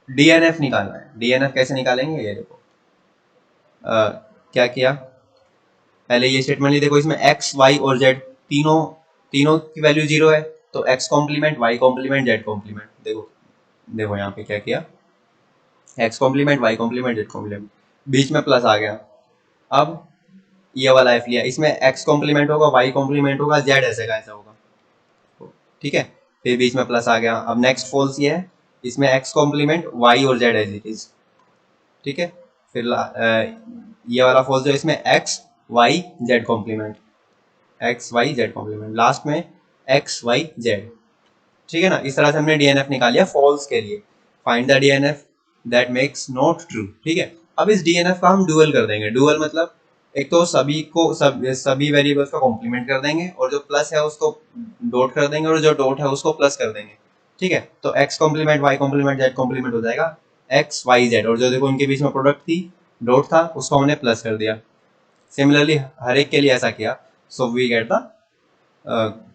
Speaker 1: डीएनएफ निकालना है। डीएनएफ कैसे निकालेंगे, ये देखो क्या किया, पहले ये स्टेटमेंट देखो, इसमें एक्स वाई और जेड तीनों तीनों की वैल्यू 0 है, तो X complement Y complement Z complement, देखो देखो यहाँ पे क्या किया, X complement Y complement Z complement, बीच में प्लस आ गया। अब ये वाला एफ लिया, इसमें एक्स कॉम्प्लीमेंट होगा वाई कॉम्प्लीमेंट होगा जेड ऐसे का ऐसा होगा, ठीक है, फिर बीच में प्लस आ गया। अब नेक्स्ट फॉल्स ये है, इसमें एक्स कॉम्प्लीमेंट वाई और जेड एज इट इज, ठीक है, फिर ये वाला फॉल्स जो इसमें X Y Z complement, X Y Z complement, last में एक्स वाई जेड, ठीक है ना। इस तरह से हमने डीएनएफ निकाल लिया फॉल्स के लिए। Find the DNF that makes not true, ठीक है। अब इस डीएनएफ का हम डुअल कर देंगे। डुअल मतलब एक तो सभी को सभी वेरिएबल्स का कॉम्प्लीमेंट कर देंगे, और जो प्लस है उसको डॉट कर देंगे, और जो डॉट है उसको प्लस कर देंगे, ठीक है। तो X complement Y complement Z complement हो जाएगा एक्स वाई जेड, और जो देखो उनके बीच में प्रोडक्ट थी डॉट था उसको हमने प्लस कर दिया। सिमिलरली हर एक के लिए ऐसा किया, so we get the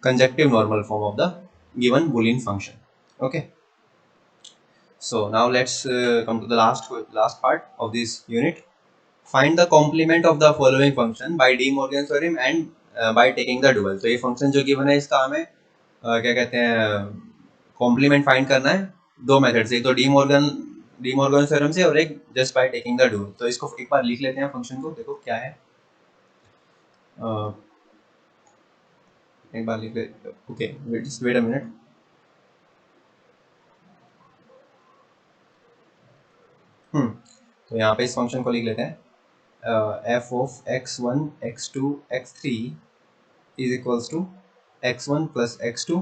Speaker 1: conjective normal form of the given boolean function. Okay, so now let's come to the last part of this unit. Find the complement of the following function by De Morgan's theorem and by taking the dual. तो ये function जो given है इसका हमें क्या कहते हैं complement find करना है दो मेथड से, एक तो डी मॉर्गन थ्योरम से, और एक just by taking the dual. तो इसको एक बार लिख लेते हैं फंक्शन को, देखो क्या है, एक बार लिख लेते, ओके वेट अ मिनट, तो यहाँ पे इस फंक्शन को लिख लेते हैं, F of x1 x2 x3 is equals to x1 plus x2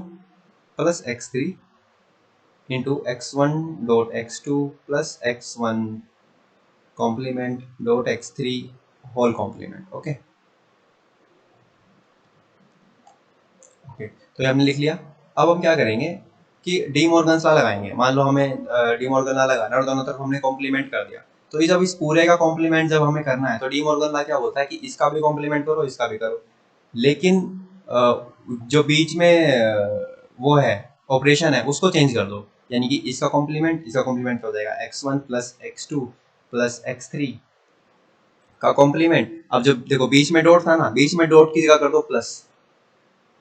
Speaker 1: plus x3 into x1 dot x2 plus x1 complement dot x3 whole complement. Okay okay, तो ये हमने लिख लिया। अब हम क्या करेंगे कि डी मॉर्गन लॉ लगाएंगे। मान लो हमें डी मॉर्गन लॉ लगाना है और दोनों तरफ हमने कॉम्प्लीमेंट कर दिया, तो ये जब इस पूरे का कॉम्प्लीमेंट जब हमें करना है तो डी मॉर्गन लॉ क्या बोलता है कि इसका भी कॉम्प्लीमेंट करो इसका भी करो, लेकिन जो बीच में वो है ऑपरेशन है उसको चेंज कर दो, यानी कि इसका कॉम्प्लीमेंट हो जाएगा x1 plus x2 plus x3 का कॉम्प्लीमेंट। अब जब देखो बीच में डॉट था ना, बीच में डॉट की जगह कर दो प्लस,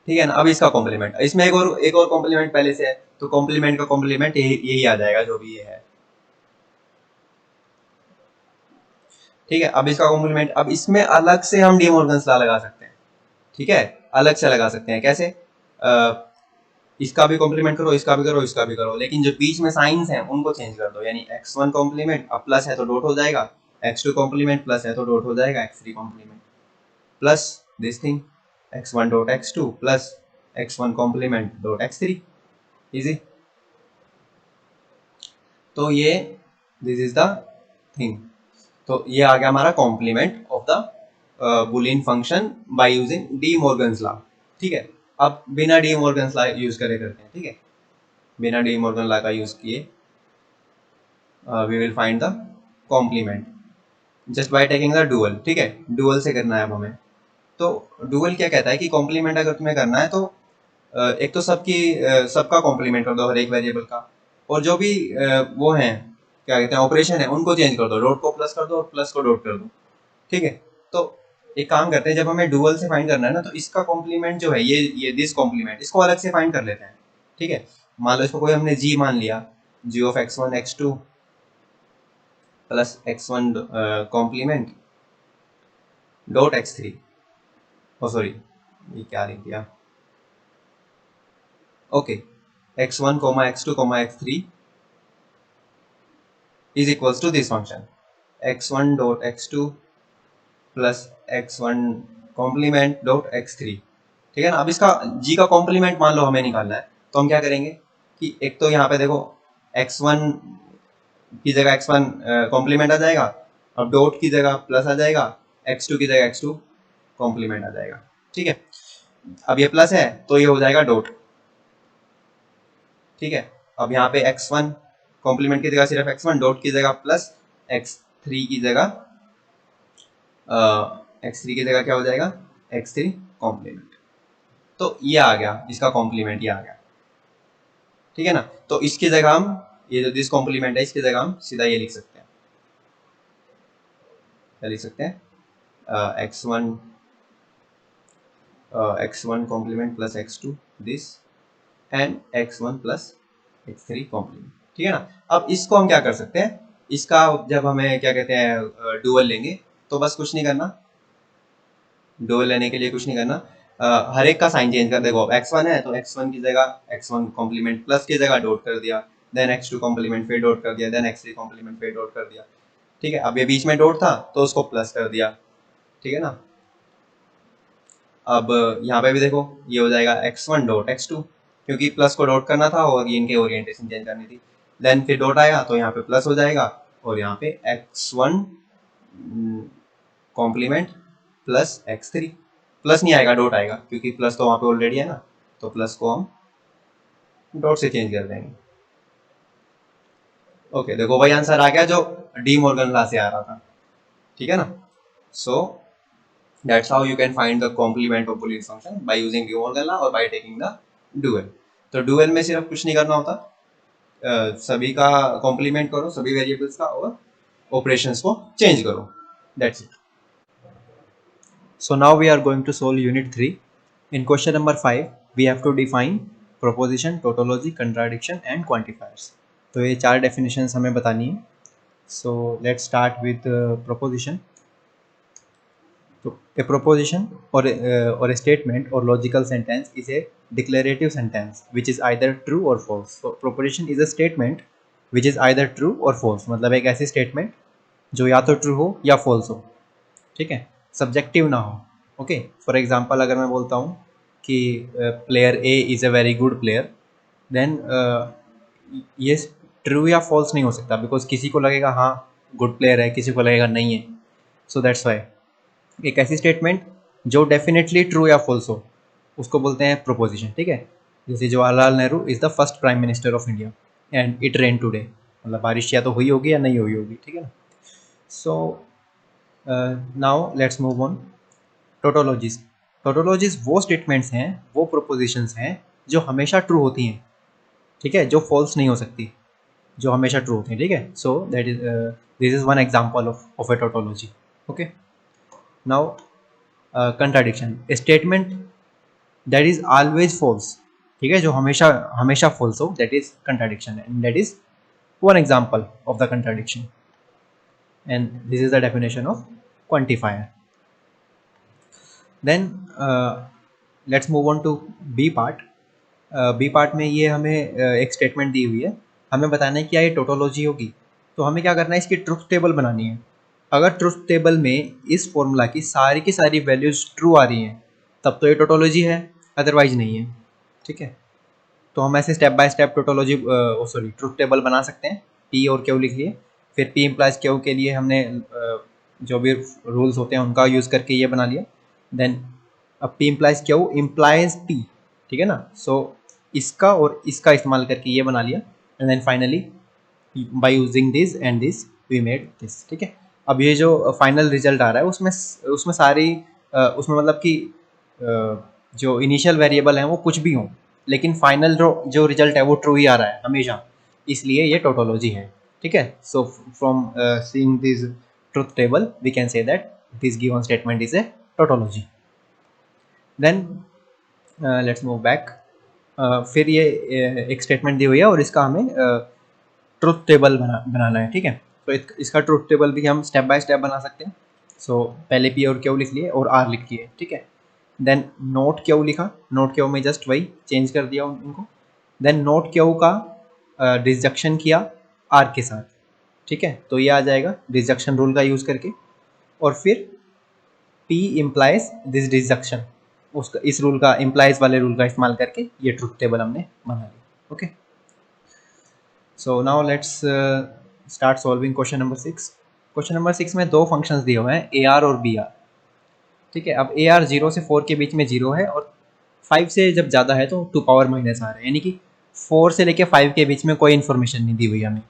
Speaker 1: ठीक है ना। अब इसका कॉम्प्लीमेंट, इसमें एक और कॉम्प्लीमेंट पहले से है, तो कॉम्प्लीमेंट का कॉम्प्लीमेंट यही आ जाएगा जो भी ये है, ठीक है। अब इसका कॉम्प्लीमेंट, अब इसमें अलग से हम डी मॉर्गन्स लॉ लगा सकते हैं, ठीक है, अलग से लगा सकते हैं। कैसे, इसका भी कॉम्प्लीमेंट करो इसका भी करो इसका भी करो, लेकिन जो बीच में साइंस हैं उनको चेंज कर दो, यानी x1 कॉम्प्लीमेंट अब प्लस है तो डॉट हो जाएगा, x2 कॉम्प्लीमेंट प्लस है तो डॉट हो जाएगा, x3 complement plus this thing x1 dot x2 plus x1 complement dot x3, easy. तो ये दिस इज द थिंग, तो ये आ गया हमारा complement of the Boolean function by using De Morgan's law, ठीक है। अब बिना डी मॉर्गन्स लॉ यूज करे करते हैं, ठीक है, बिना डी मॉर्गन लॉ का यूज किए we will find the complement just by taking the dual, ठीक है, डुअल से करना है अब हमें। तो डुअल क्या कहता है कि कॉम्प्लीमेंट अगर तुम्हें करना है तो एक तो सबका कॉम्प्लीमेंट कर दो हर एक वेरिएबल का, और जो भी वो हैं क्या कहते हैं ऑपरेशन है उनको चेंज कर दो, डॉट को प्लस कर दो और प्लस को डॉट कर दो, ठीक है। तो एक काम करते हैं, जब हमें डुअल से फाइंड करना है ना, तो इसका कॉम्प्लीमेंट जो है ये दिस कॉम्प्लीमेंट इसको अलग से फाइंड कर लेते हैं, ठीक है। मान लो इसको कोई हमने जी मान लिया, G of x1 x2 plus x1 complement dot x3, oh sorry ये क्या लिख दिया, okay, x1 x2 x3 is equals to this function x1 dot x2 plus x1 complement dot x3, ठीक है ना। अब इसका g का कॉम्प्लीमेंट मान लो हमें निकालना है, तो हम क्या करेंगे कि एक तो यहाँ पे देखो x1 की जगह x1 कॉम्प्लीमेंट आ जाएगा, अब डॉट की जगह प्लस आ जाएगा, x2 की जगह x2 कॉम्प्लीमेंट आ जाएगा, ठीक है। अब ये प्लस है तो ये हो जाएगा डॉट, ठीक है। अब यहाँ पे x1 कॉम्प्लीमेंट की जगह सिर्फ x1, डॉट की जगह प्लस, x3 की जगह x3 की जगह क्या हो जाएगा x3 कॉम्प्लीमेंट, तो ये आ गया इसका कॉम्प्लीमेंट, ये आ गया, ठीक है ना। तो इसकी जगह हम ये जो दिस कॉम्प्लीमेंट है इसकी जगह हम सीधा ये लिख सकते हैं, क्या लिख सकते हैं, x1 complement plus x2 this and x1 plus x3 complement, ठीक है ना। अब इसको हम क्या कर सकते हैं, इसका जब हमें क्या कहते हैं डुअल लेंगे तो बस कुछ नहीं करना, डुअल लेने के लिए कुछ नहीं करना, हर एक का साइन चेंज कर देखो। x1 है तो x1 की जगह x1 कॉम्प्लीमेंट प्लस की जगह डॉट कर दिया, देन x2 कॉम्प्लीमेंट फिर डॉट कर दिया, देन x3 कॉम्प्लीमेंट फिर डॉट कर दिया, ठीक है। अब ये बीच में डॉट था तो उसको प्लस कर दिया, ठीक है ना। अब यहाँ पे भी देखो ये हो जाएगा x1 डॉट x2, क्योंकि प्लस को डॉट करना था और ये इनके ओरिएंटेशन चेंज करनी थी। देन फिर डॉट आया तो यहाँ पे प्लस हो जाएगा और यहाँ पे x1 complement plus x3, plus नहीं आएगा डॉट आएगा क्योंकि प्लस तो वहाँ पे ऑलरेडी है ना, तो प्लस को हम डॉट से चेंज कर देंगे। ओके देखो वही आंसर आ गया जो डी मॉर्गन लॉ से आ रहा था, ठीक है ना। सो that's how you can find the complement of Boolean function by using De Morgan law or by taking the dual। तो dual में सिर्फ कुछ नहीं करना होता, सभी का कॉम्प्लीमेंट करो सभी वेरिएबल्स का और ऑपरेशंस को चेंज करो, that's it। So now we are going to solve unit 3। In question number 5 we have to define proposition, tautology, contradiction and quantifiers। तो ये चार definitions हमें बतानी है। So let's start with proposition। A proposition or a statement or logical sentence is a declarative sentence which is either true or false। So proposition is a statement which is either true or false, मतलब एक ऐसी statement जो या तो true हो या false हो, ठीक है, subjective ना हो। ओके फॉर एग्जांपल अगर मैं बोलता हूँ कि player A is a very good player, then ये ट्रू या फॉल्स नहीं हो सकता बिकॉज किसी को लगेगा हाँ गुड प्लेयर है, किसी को लगेगा नहीं है। सो दैट्स वाई एक ऐसी स्टेटमेंट जो डेफिनेटली ट्रू या फॉल्स हो उसको बोलते हैं प्रोपोजिशन, ठीक है। जैसे Jawaharlal Nehru is the first prime minister of India and it rain today, मतलब बारिश या तो हुई होगी या नहीं हुई होगी, ठीक है ना। So now let's move on tautologies. Tautologies वो स्टेटमेंट्स हैं, वो प्रोपोजिशंस हैं जो हमेशा ट्रू होती हैं, ठीक है, जो फॉल्स नहीं हो सकती, जो हमेशा ट्रू होती हैं, ठीक है। So that is this is one example of a tautology. Okay now contradiction, a statement that is always false, ठीक है, जो हमेशा हमेशा फॉल्स हो, that is contradiction and that is one example of the contradiction and this is the definition of quantifier. Then let's move on to B part. B part में ये हमें एक स्टेटमेंट दी हुई है, हमें बताना है क्या ये टोटोलॉजी होगी। तो हमें क्या करना है, इसकी ट्रुथ टेबल बनानी है। अगर ट्रुथ टेबल में इस फॉर्मूला की सारी वैल्यूज ट्रू आ रही हैं तब तो ये टोटोलॉजी है, अदरवाइज नहीं है, ठीक है। तो हम ऐसे step by step tautology truth table बना सकते हैं। पी और क्यू लिख लिए, फिर पी इम्प्लाइज क्यू के लिए हमने जो भी रूल्स होते हैं उनका यूज़ करके ये बना लिया। देन अब P implies Q implies P, ठीक है ना। सो इसका और इसका इस्तेमाल करके ये बना लिया and then finally by using this and this we made this, ठीक है। अब ये जो फाइनल रिजल्ट आ रहा है उसमें उसमें सारी उसमें मतलब कि जो इनिशियल वेरिएबल हैं वो कुछ भी हों, लेकिन फाइनल जो रिजल्ट है वो ट्रू ही आ रहा है हमेशा, इसलिए ये टोटोलॉजी है, ठीक है। So from seeing this truth table we can say that this given statement is a tautology. Then let's move back. फिर ये एक स्टेटमेंट दी हुई है और इसका हमें ट्रुथ टेबल बनाना है, ठीक है। तो इसका ट्रुथ टेबल भी हम स्टेप बाय स्टेप बना सकते हैं। सो पहले पी और क्यू लिख लिए और आर लिख लिए, ठीक है। देन नोट क्यू लिखा, नोट क्यू में जस्ट वही चेंज कर दिया उनको। देन नोट क्यू का डिसजक्शन किया आर के साथ, ठीक है, तो ये आ जाएगा डिसजक्शन रूल का यूज़ करके। और फिर पी इम्प्लाइज दिस डिसजक्शन, उसका इस रूल का इम्प्लाइज वाले रूल का इस्तेमाल करके ये ट्रुथ टेबल हमने बना लिया। Okay so now let's start solving question number 6। Question number 6 में दो फंक्शंस दिए हुए हैं ए आर और बी आर, ठीक है। अब ए आर 0 से 4 के बीच में 0 है और 5 से जब ज़्यादा है तो 2 पावर माइनस आर है, यानी कि 4 से लेके 5 के बीच में कोई इन्फॉर्मेशन नहीं दी हुई हमें,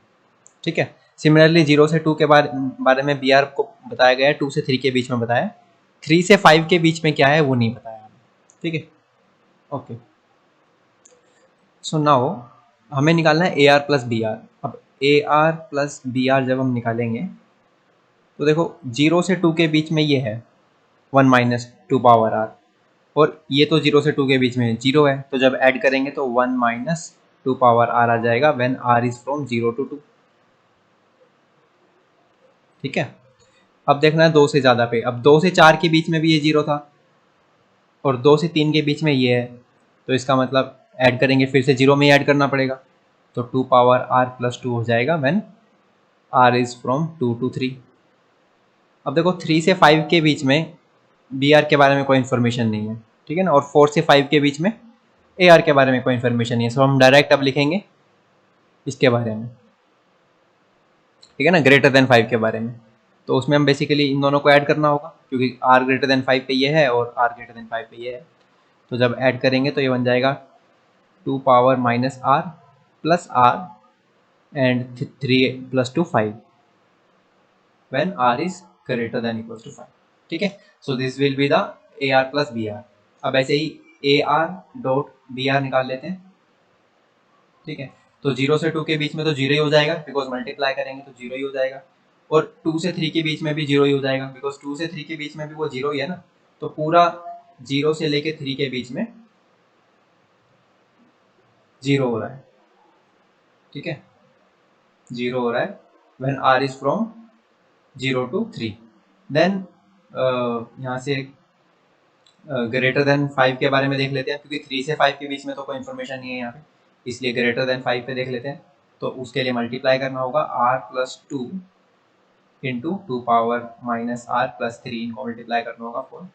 Speaker 1: ठीक है। सिमिलरली 0 से 2 के बारे में बी आर को बताया गया है, 2 से 3 के बीच में बताया, 3 से 5 के बीच में क्या है वो नहीं बताया हमें, ठीक है। ओके सो नाउ हमें निकालना है A R plus B R. अब A R plus B R जब हम निकालेंगे तो देखो 0 से 2 के बीच में ये है 1 माइनस टू पावर आर, और ये तो 0 से 2 के बीच में 0 है, तो जब ऐड करेंगे तो 1 माइनस टू पावर आर आ जाएगा when R is from 0 to 2। ठीक है, अब देखना है 2 से ज़्यादा पे। अब 2 से 4 के बीच में भी ये 0 था और 2 से 3 के बीच में ये है, तो इसका मतलब ऐड करेंगे फिर से 0 में ही ऐड करना पड़ेगा, तो 2 पावर आर प्लस 2 हो जाएगा when R is from 2 to 3। अब देखो 3 से 5 के बीच में बी आर के बारे में कोई इन्फॉर्मेशन नहीं है, ठीक है ना, और 4 से 5 के बीच में ए आर के बारे में कोई इन्फॉर्मेशन नहीं है, सो हम डायरेक्ट अब लिखेंगे इसके बारे में, ठीक है ना, ग्रेटर देन 5 के बारे में। तो उसमें हम बेसिकली इन दोनों को ऐड करना होगा क्योंकि आर ग्रेटर देन 5 पे ये है और आर ग्रेटर देन 5 पे ये है, तो जब ऐड करेंगे तो ये बन जाएगा 2 power minus R plus R and 3 plus 2 5 when r is greater than equals to 5। ठीक है, so this will be the a r plus b r। अब ऐसे ही a r dot b r निकाल लेते हैं। ठीक है, तो 0 से 2 के बीच में तो 0 ही हो जाएगा बिकॉज मल्टीप्लाई करेंगे तो 0 ही हो जाएगा, और 2 से 3 के बीच में भी 0 ही हो जाएगा बिकॉज 2 से 3 के बीच में भी वो 0 ही है ना, तो पूरा 0 से लेके 3 के बीच में 0 हो रहा है। ठीक है, 0 हो रहा है when r is from 0 to 3। Then यहाँ से ग्रेटर देन 5 के बारे में देख लेते हैं क्योंकि 3 से 5 के बीच में तो कोई इन्फॉर्मेशन नहीं है यहाँ पे, इसलिए ग्रेटर देन 5 पे देख लेते हैं। तो उसके लिए मल्टीप्लाई करना होगा r plus 2 into 2 power minus R plus 3, इनको मल्टीप्लाई करना होगा for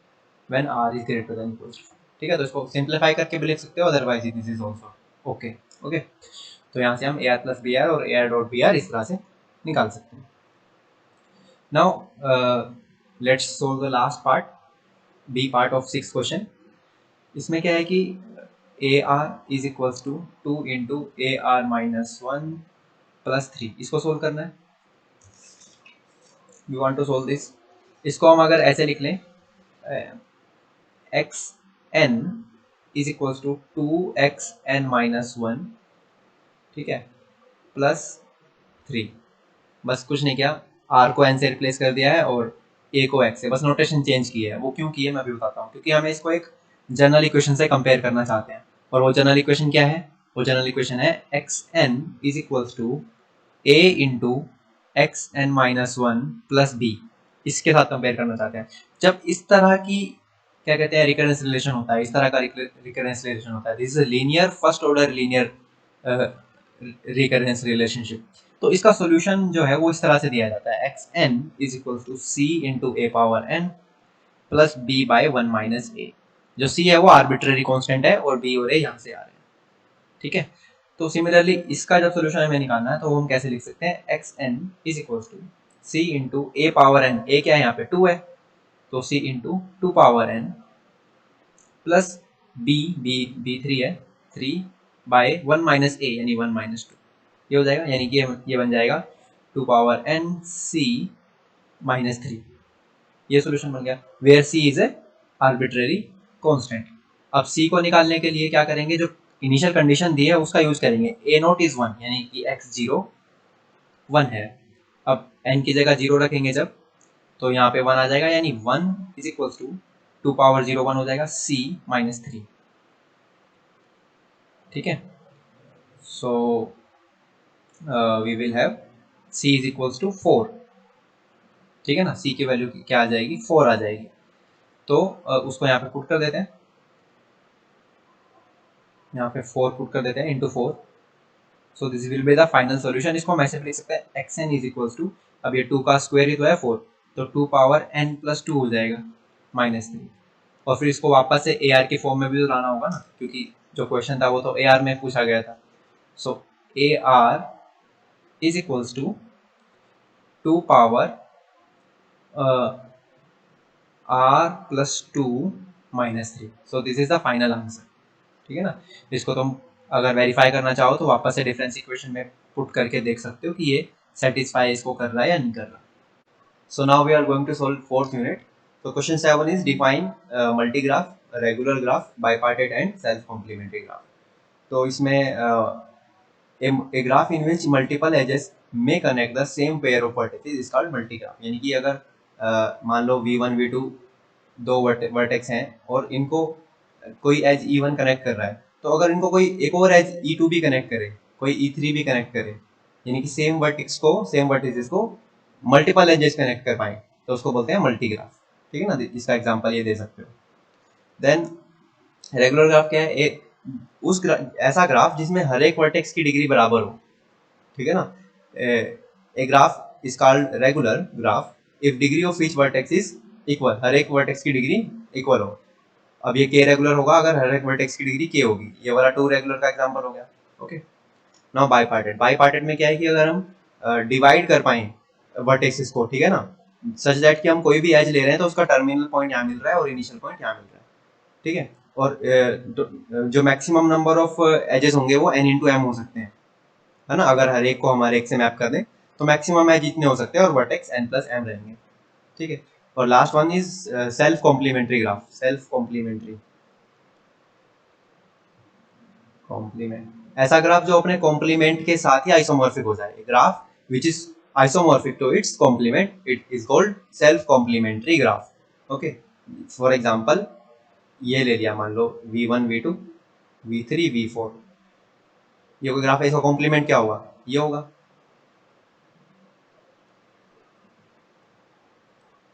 Speaker 1: when r is greater than equals to 5। ठीक है, तो इसको सिंप्लीफाई करके भी लिख सकते हो, otherwise this is also okay. Okay, तो यहाँ से हम A R plus B R और A R dot B R इस तरह से निकाल सकते हैं। Now let's solve the last part, B part of 6 question. इसमें क्या है कि A R is equals to 2 into A R minus 1 plus 3, इसको सोल्व करना है। We want to solve this. इसको हम अगर ऐसे लिख लें X N is equals to 2xn minus 1, ठीक है, प्लस 3। बस कुछ नहीं किया, आर को एन से रिप्लेस कर दिया है और ए को एक्स से, बस नोटेशन चेंज किया है। वो क्यों किया मैं अभी बताता हूँ, क्योंकि हमें इसको एक जनरल इक्वेशन से कंपेयर करना चाहते हैं, और वो जनरल इक्वेशन क्या है, वो जनरल इक्वेशन है X N is equals to A into X N minus 1 plus B, इसके साथ कंपेयर करना चाहते हैं। जब इस तरह की क्या कहते हैं रिकरेंस रिलेशन होता है, इस तरह का रिकरेंस रिलेशन होता है, this is linear first order linear recurrence relationship. तो इसका सॉल्यूशन जो है वो इस तरह से दिया जाता है X N is equal to C into A power N plus B by 1 minus A. जो सी है वो आर्बिट्रेरी कांस्टेंट है और बी और ए यहाँ से आ रहे हैं। ठीक है, तो सिमिलरली इसका जब सोल्यूशन हमें निकालना है तो हम कैसे लिख सकते हैं, X N is equal to C into A power N, A क्या है यहाँ पे 2 है, तो C into 2 power N plus B B B 3 है 3 बाय 1 माइनस ए यानी 1 माइनस 2, ये हो जाएगा, यानी कि ये बन जाएगा 2 पावर एन सी माइनस 3। ये सोल्यूशन बन गया where C is a arbitrary constant. अब सी को निकालने के लिए क्या करेंगे, जो इनिशियल कंडीशन दी है उसका यूज करेंगे, ए नोट इज 1 यानी कि एक्स 0 1 है। अब एन की जगह 0 रखेंगे जब, तो यहाँ पे 1 आ जाएगा, यानी 1 इज इक्वल टू 2 पावर 0 1 हो जाएगा सी माइनस 3। ठीक है, so we will have c is equals to 4। ठीक है ना, c की वैल्यू क्या आ जाएगी, 4 आ जाएगी। तो उसको यहाँ पे पुट कर देते हैं, यहाँ पे 4 पुट कर देते हैं into 4, so this will be the final solution. इसको हम ऐसे लिख सकते हैं X N is equals to, अब ये 2 का स्क्वायर ही तो है 4, तो 2 पावर n प्लस 2 हो जाएगा माइनस 3, और फिर इसको वापस से ए आर की फॉर्म में भी तो लाना होगा ना, क्योंकि जो क्वेश्चन था वो तो ए आर में पूछा गया था। So A R is equals to 2 power r plus 2 minus 3, so this is the final answer. ठीक है ना, इसको तुम अगर वेरीफाई करना चाहो तो वापस से डिफरेंस इक्वेशन में पुट करके देख सकते हो कि ये सेटिस्फाई इसको कर रहा है या नहीं कर रहा। So now we are going to solve fourth unit. तो question 7 is define multigraph regular graph bipartite and self complementary graph. तो इसमें A graph in which multiple edges may connect the same pair of vertices is called multigraph. यानी कि अगर मान लो V1 V2 दो vertex हैं और इनको कोई एज E1 कनेक्ट कर रहा है, तो अगर इनको कोई एक और एज E2 भी कनेक्ट करे, कोई E3 भी कनेक्ट करे, यानी कि सेम वर्टिसेस को मल्टीपल एजेस कनेक्ट कर पाए, तो उसको बोलते हैं मल्टीग्राफ। ठीक है ना, इसका एग्जांपल ये दे सकते हो। देन रेगुलर ग्राफ क्या है? ऐसा ग्राफ जिसमें हर एक वर्टेक्स की डिग्री बराबर हो। ठीक है ना, A graph is called regular graph if degree of each vertex is equal, हर एक वर्टेक्स की डिग्री इक्वल हो। अब ये के रेगुलर होगा अगर हर एक वर्टेक्स की डिग्री के होगी। ये वाला टू रेगुलर का एग्जांपल हो गया। ओके, नाउ बाईपार्टेड में क्या है कि अगर हम डिवाइड कर पाए वर्टेक्सेस को, ठीक है ना, सच दैट कि हम कोई भी एज ले रहे हैं तो उसका टर्मिनल पॉइंट यहाँ मिल रहा है और इनिशियल पॉइंट यहाँ मिल रहा है। ठीक है, और जो मैक्सिमम नंबर ऑफ एजेस होंगे वो n इंटू एम हो सकते हैं, है ना। अगर हर एक को हमारे एक से मैप कर दें तो मैक्सिमम एज इतने हो सकते हैं और वर्टेक्स n प्लस m रहेंगे। ठीक है, और last one is self complementary graph. Self complementary ऐसा ग्राफ जो अपने कॉम्प्लीमेंट के साथ ही आइसोमॉर्फिक हो जाए। Graph which is isomorphic to its complement, it is called self complementary graph. Okay, for example ये ले लिया, मान लो V1 V2 V3 V4, ये कोई ग्राफ है, इसका कॉम्प्लीमेंट क्या होगा? ये होगा।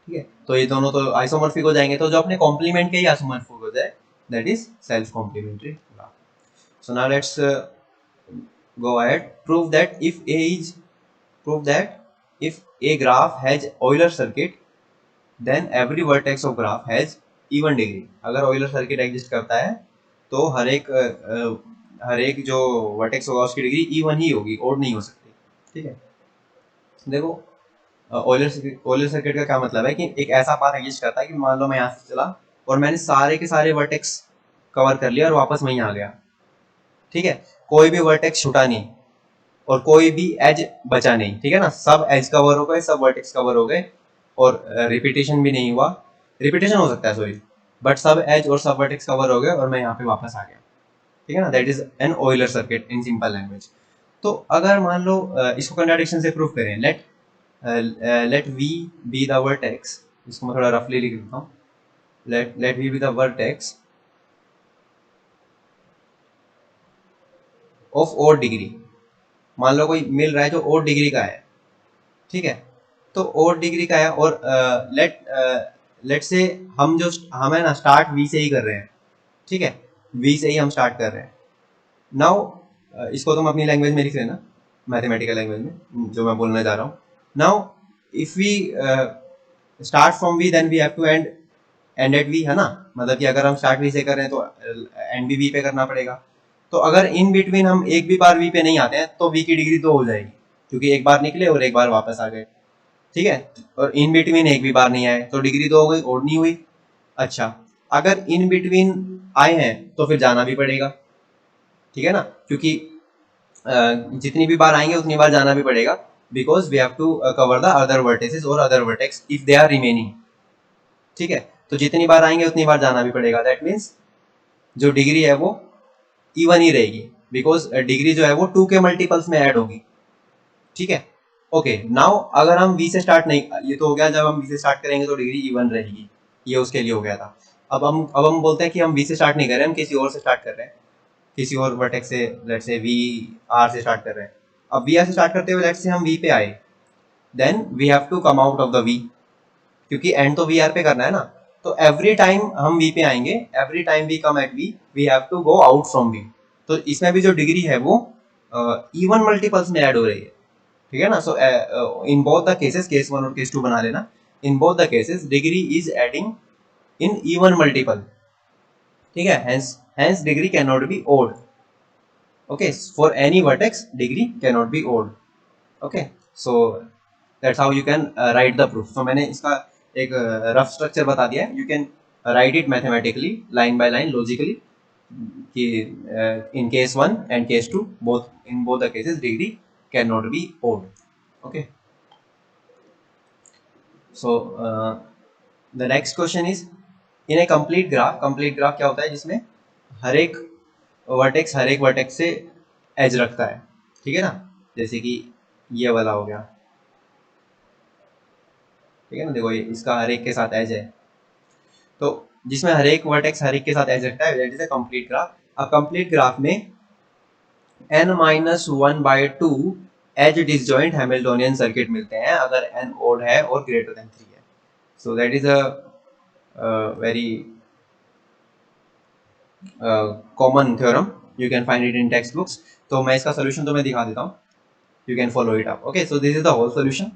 Speaker 1: ठीक है, तो ये दोनों तो आइसोमॉर्फिक हो जाएंगे, तो जो अपने कॉम्प्लीमेंट के ही आइसोमॉर्फिक हो जाए that is self complementary graph. So now let's go ahead. Prove that if a graph has Euler circuit, then every vertex of graph has even degree. अगर Euler circuit एग्जिस्ट करता है तो हर एक जो vertex होगा उसकी डिग्री even ही होगी, odd नहीं हो सकती। ठीक है, देखो ऑयलर सर्किट का क्या मतलब है कि एक ऐसा पाथ एग्जिस्ट करता है कि मान लो मैं यहाँ से चला और मैंने सारे के सारे वर्टेक्स कवर कर लिया और वापस वहीं आ गया। ठीक है, कोई भी वर्टेक्स छूटा नहीं और कोई भी एज बचा नहीं। ठीक है ना, सब एज कवर हो गए, सब वर्टेक्स कवर हो गए और रिपीटेशन भी नहीं हुआ। रिपीटेशन हो सकता है सॉरी, बट सब एज और सब वर्टेक्स कवर हो गए और मैं यहाँ पे वापस आ गया। ठीक है ना, that is an Euler circuit in simple language. तो अगर मान लो इसको कंट्राडिक्शन से प्रूफ करें, let V be the vertex, इसको मैं थोड़ा रफली लिख देता हूँ। Let V be the vertex of odd degree. मान लो कोई मिल रहा है जो ओड डिग्री का है। ठीक है, तो ओड डिग्री का है और लेट से हम है ना स्टार्ट V से ही कर रहे हैं। ठीक है, V से ही हम स्टार्ट कर रहे हैं। नाउ इसको तुम अपनी लैंग्वेज में लिख लेना, मैथमेटिकल लैंग्वेज में जो मैं बोलने जा रहा हूँ। Now if we start from V then we have to end at V, है ना। मतलब कि अगर हम स्टार्ट V से कर रहे हैं तो एंड भी V पे करना पड़ेगा। तो अगर इन बिटवीन हम एक भी बार V पे नहीं आते हैं तो V की डिग्री 2 हो जाएगी, क्योंकि एक बार निकले और एक बार वापस आ गए। ठीक है, और इन बिटवीन एक भी बार नहीं आए तो डिग्री 2 हो गई, और नहीं हुई। अच्छा, अगर इन बिटवीन आए हैं तो फिर जाना भी पड़ेगा। ठीक है ना, क्योंकि जितनी भी बार आएंगे उतनी बार जाना भी पड़ेगा, because we have to cover the other vertices और other vertex if they are remaining. ठीक है, तो जितनी बार आएंगे उतनी बार जाना भी पड़ेगा। दैट मीन्स जो डिग्री है वो इवन ही रहेगी, बिकॉज डिग्री जो है वो 2 के मल्टीपल्स में ऐड होगी। ठीक है, ओके। नाउ अगर हम V से स्टार्ट नहीं, ये तो हो गया जब हम V से स्टार्ट करेंगे तो डिग्री इवन रहेगी, ये उसके लिए हो गया था। अब हम बोलते हैं कि हम V से स्टार्ट नहीं कर रहे, हम किसी और से स्टार्ट कर रहे हैं, किसी और वर्टेक्स से, लेट्स से VR से स्टार्ट कर रहे हैं। अब VR से स्टार्ट करते हुए लेट्स से हम V पे आए, then we have to come out of the V, क्योंकि एंड तो VR पे करना है ना। तो एवरी टाइम हम V पे आएंगे, every time we come at V, we have to go out from V। तो इसमें भी जो डिग्री है वो इवन मल्टीपल्स में ऐड हो रही है। ठीक है ना, so in both the cases, case 1 और केस 2 बना लेना, in both the cases degree is adding in even multiple. ठीक है, hence degree can not be odd. Okay, for any vertex degree can not be odd. Okay, so that's how you can write the proof. तो मैंने इसका एक rough structure बता दिया है, you can write it mathematically line by line logically कि in case 1 and case 2 in both the cases degree cannot be odd. Okay, so the next question is in a complete graph क्या होता है जिसमें हर एक vertex से as रखता है। ठीक है ना, जैसे कि ये वाला हो गया, ठीक है ना, देखो ये इसका हर एक के साथ एज है, तो जिसमें हर एक वर्टेक्स हर एक के साथ एज रखता है, that is a complete graph. A complete graph में n-1/2 as disjoint Hamiltonian circuit मिलते हैं अगर n ओड है और ग्रेटर देन 3 है। So that is a very common theorem, you can find it in text books. तो मैं इसका सोल्यूशन तो मैं दिखा देता हूँ, you can follow it up. Okay, so this is the whole solution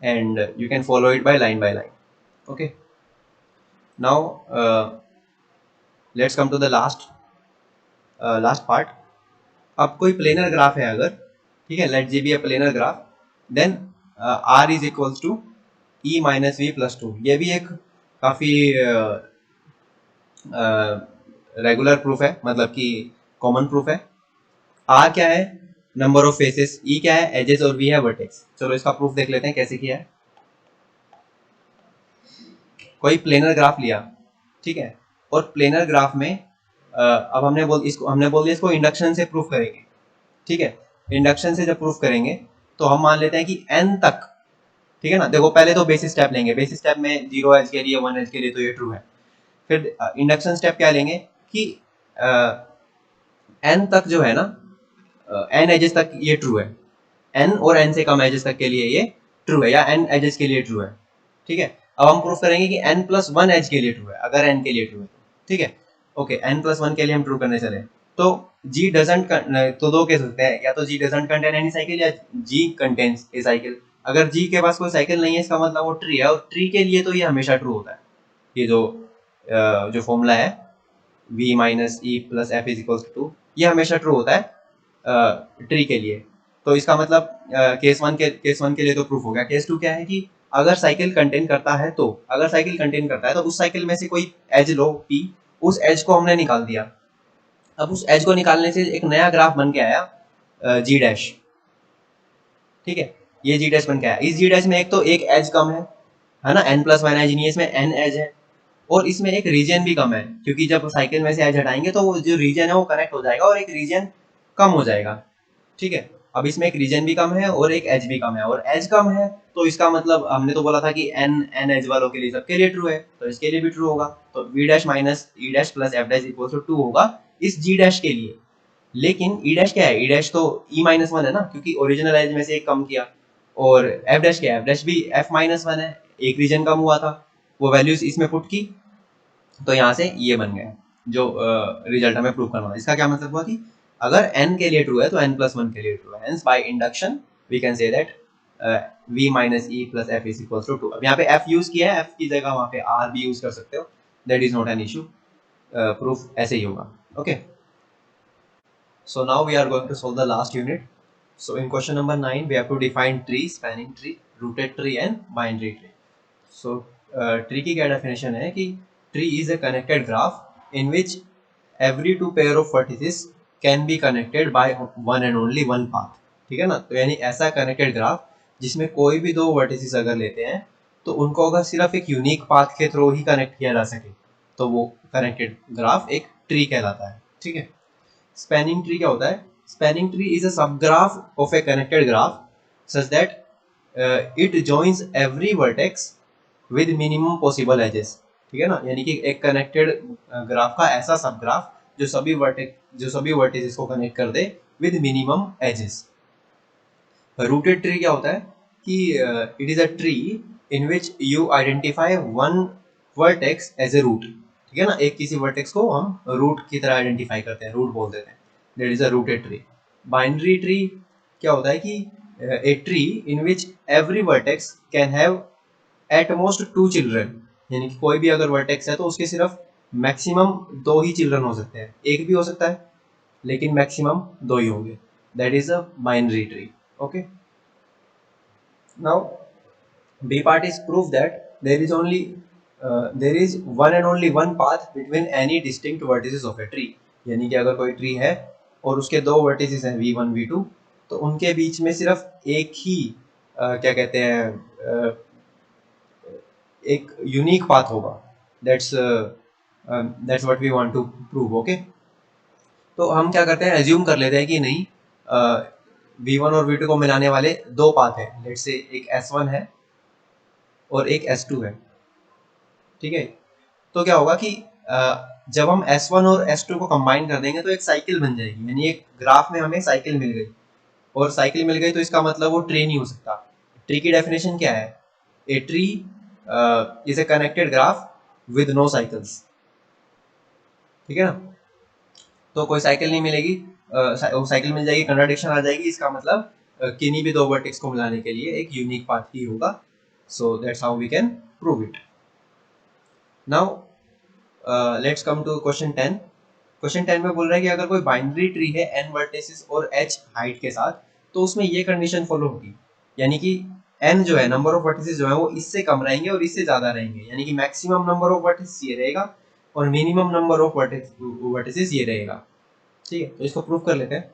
Speaker 1: and you can follow it by line. Okay, now let's come to the last part. अब कोई प्लेनर ग्राफ है अगर, ठीक है, let G be a planar graph, then R is equals to E minus V plus two. ये भी एक काफ़ी रेगुलर प्रूफ है, मतलब कि कॉमन प्रूफ है। आर क्या है, नंबर ऑफ फेसेस, ई क्या है, एजेस, और वी है वर्टेक्स। चलो इसका प्रूफ देख लेते हैं कैसे किया है। कोई प्लेनर ग्राफ लिया, ठीक है, और प्लेनर ग्राफ में अब हमने बोल दिया इसको इंडक्शन से प्रूफ करेंगे, ठीक है। इंडक्शन से जब प्रूफ करेंगे तो हम मान लेते हैं कि n तक, ठीक है ना। देखो पहले तो बेसिस स्टेप लेंगे, बेसिस स्टेप में 0 एज के लिए 1 एज के लिए तो ये ट्रू है। फिर इंडक्शन स्टेप क्या लेंगे कि n तक जो है ना, n एजेस तक ये ट्रू है, n और n से कम एजेस तक के लिए ये ट्रू है, या n एजेस के लिए ट्रू है, ठीक है। अब हम प्रूफ करेंगे कि n+1 एज के लिए ट्रू है, अगर n के लिए ट्रू है, ठीक है। ओके, n+1 के लिए हम ट्रू करने चले तो g डजंट, तो दो केस होते हैं, या तो g doesn't contain any cycle या g कंटेन्स ए साइकिल। अगर g के पास कोई साइकिल नहीं है इसका मतलब वो ट्री है, और ट्री के लिए तो ये हमेशा ट्रू होता है। ये जो फॉर्मूला है v minus E plus F is equals to 2, ये हमेशा ट्रू होता है ट्री के लिए। तो इसका मतलब केस वन के लिए तो प्रूफ हो गया। केस टू क्या है कि अगर साइकिल कंटेन करता है तो, अगर साइकिल कंटेन करता है तो उस साइकिल में से कोई एज लो p, उस एज को हमने निकाल दिया। अब उस एज को निकालने से एक नया ग्राफ बन के आया जी डैश, ठीक है। ये जी डैश बन के आया। इस जी डैश में एक तो एक एज कम है ना, n+1 एज नहीं है, इसमें n एज है, और इसमें एक रीजन भी कम है, क्योंकि जब साइकिल में से एज हटाएंगे तो वो जो रीजन है वो कनेक्ट हो जाएगा और एक रीजन कम हो जाएगा, ठीक है। अब इसमें एक रीजन भी कम है और एक एज भी कम है, और एज कम है तो इसका मतलब हमने तो बोला था कि n एज वालों के लिए सबके लिए ट्रू है, तो इसके लिए भी ट्रू होगा। तो v dash minus E dash plus F dash equal to 2 होगा इस g डैश के लिए। लेकिन ई डैश क्या है, ई डैश तो e-1 है ना, क्योंकि ओरिजिनल एज में से एक कम किया। और एफ डैश क्या है, एफ डैश भी f-1 है, एक रीजन कम हुआ था, वो वैल्यूज इसमें पुट की, तो यहाँ से ये बन गया जो रिजल्ट हमें प्रूव करना था। इसका क्या मतलब हुआ कि अगर n के लिए ट्रू है तो n+1 के लिए ट्रू है, hence by induction we can say that v minus E plus F is equal to 2। अब यहाँ पे f यूज किया है, f की जगह वहाँ पे r भी यूज कर सकते हो, that is not an issue, proof ऐसे ही होगा। Okay, so now we are going to solve the last unit. So in question number 9 we have to define tree, spanning tree, rooted tree and binary tree. So tree की क्या definition है कि tree is a connected graph in which every two pair of vertices can be connected by one and only one path, ठीक है ना। तो यानी ऐसा connected graph जिसमें कोई भी दो vertices अगर लेते हैं तो उनको अगर सिर्फ एक यूनिक पाथ के थ्रू ही कनेक्ट किया जा सके तो वो कनेक्टेड ग्राफ एक ट्री कहलाता है, ठीक है। स्पैनिंग ट्री क्या होता है, spanning tree is a subgraph of a connected graph such that it joins every vertex with minimum possible edges, ठीक है ना। यानी कि एक कनेक्टेड ग्राफ का ऐसा सब ग्राफ जो सभी वर्टिसेस को कनेक्ट कर दे with minimum edges. Rooted tree क्या होता है कि it is a tree in which you identify one vertex as a root, ठीक है ना। एक किसी वर्टेक्स को हम रूट की तरह आइडेंटिफाई करते हैं, रूट बोल देते हैं, that is a rooted tree. Binary tree क्या होता है कि a tree in which every vertex can have at most 2 children, यानी कि कोई भी अगर वर्टेक्स है तो उसके सिर्फ मैक्सिमम 2 ही चिल्ड्रन हो सकते हैं, एक भी हो सकता है लेकिन मैक्सिमम 2 ही होंगे, that is a binary tree. Okay, now B part is proof that there is one and only one path between any distinct vertices of a tree। यानी कि अगर कोई ट्री है और उसके दो वर्टिसेस हैं v1 v2, तो उनके बीच में सिर्फ एक ही क्या कहते हैं एक यूनिक पाथ होगा, that's what we want to prove. Okay, तो हम क्या करते हैं, एज्यूम कर लेते हैं कि नहीं V1 और V2 को मिलाने वाले दो पाथ है, लेट्स से एक S1 है और एक S2 है, ठीक है। तो क्या होगा कि जब हम S1 और S2 को कंबाइन कर देंगे तो एक साइकिल बन जाएगी, यानी एक ग्राफ में हमें साइकिल मिल गई, और साइकिल मिल गई तो इसका मतलब वो ट्री नहीं हो सकता। ट्री की डेफिनेशन क्या है? A tree is a connected graph with no cycles, ठीक है ना। तो कोई साइकिल नहीं मिलेगी, वो साइकिल मिल जाएगी, कंट्राडिक्शन आ जाएगी, इसका मतलब किन्हीं भी दो वर्टेक्स को मिलाने के लिए एक यूनिक पाथ ही होगा। So that's how we can prove it. Now let's come to question 10। Question 10 में बोल रहा है कि अगर कोई बाइनरी ट्री है n वर्टिसेस और h हाइट के साथ, तो उसमें ये कंडीशन फॉलो होगी, यानी कि n जो है, नंबर ऑफ वर्टिसेस जो है वो इससे कम रहेंगे और इससे ज्यादा रहेंगे, यानी कि मैक्सिमम नंबर ऑफ वर्टिसेस ये रहेगा और मिनिमम नंबर ऑफ वर्टिसेस ये रहेगा, ठीक है। तो इसको प्रूव कर लेते हैं।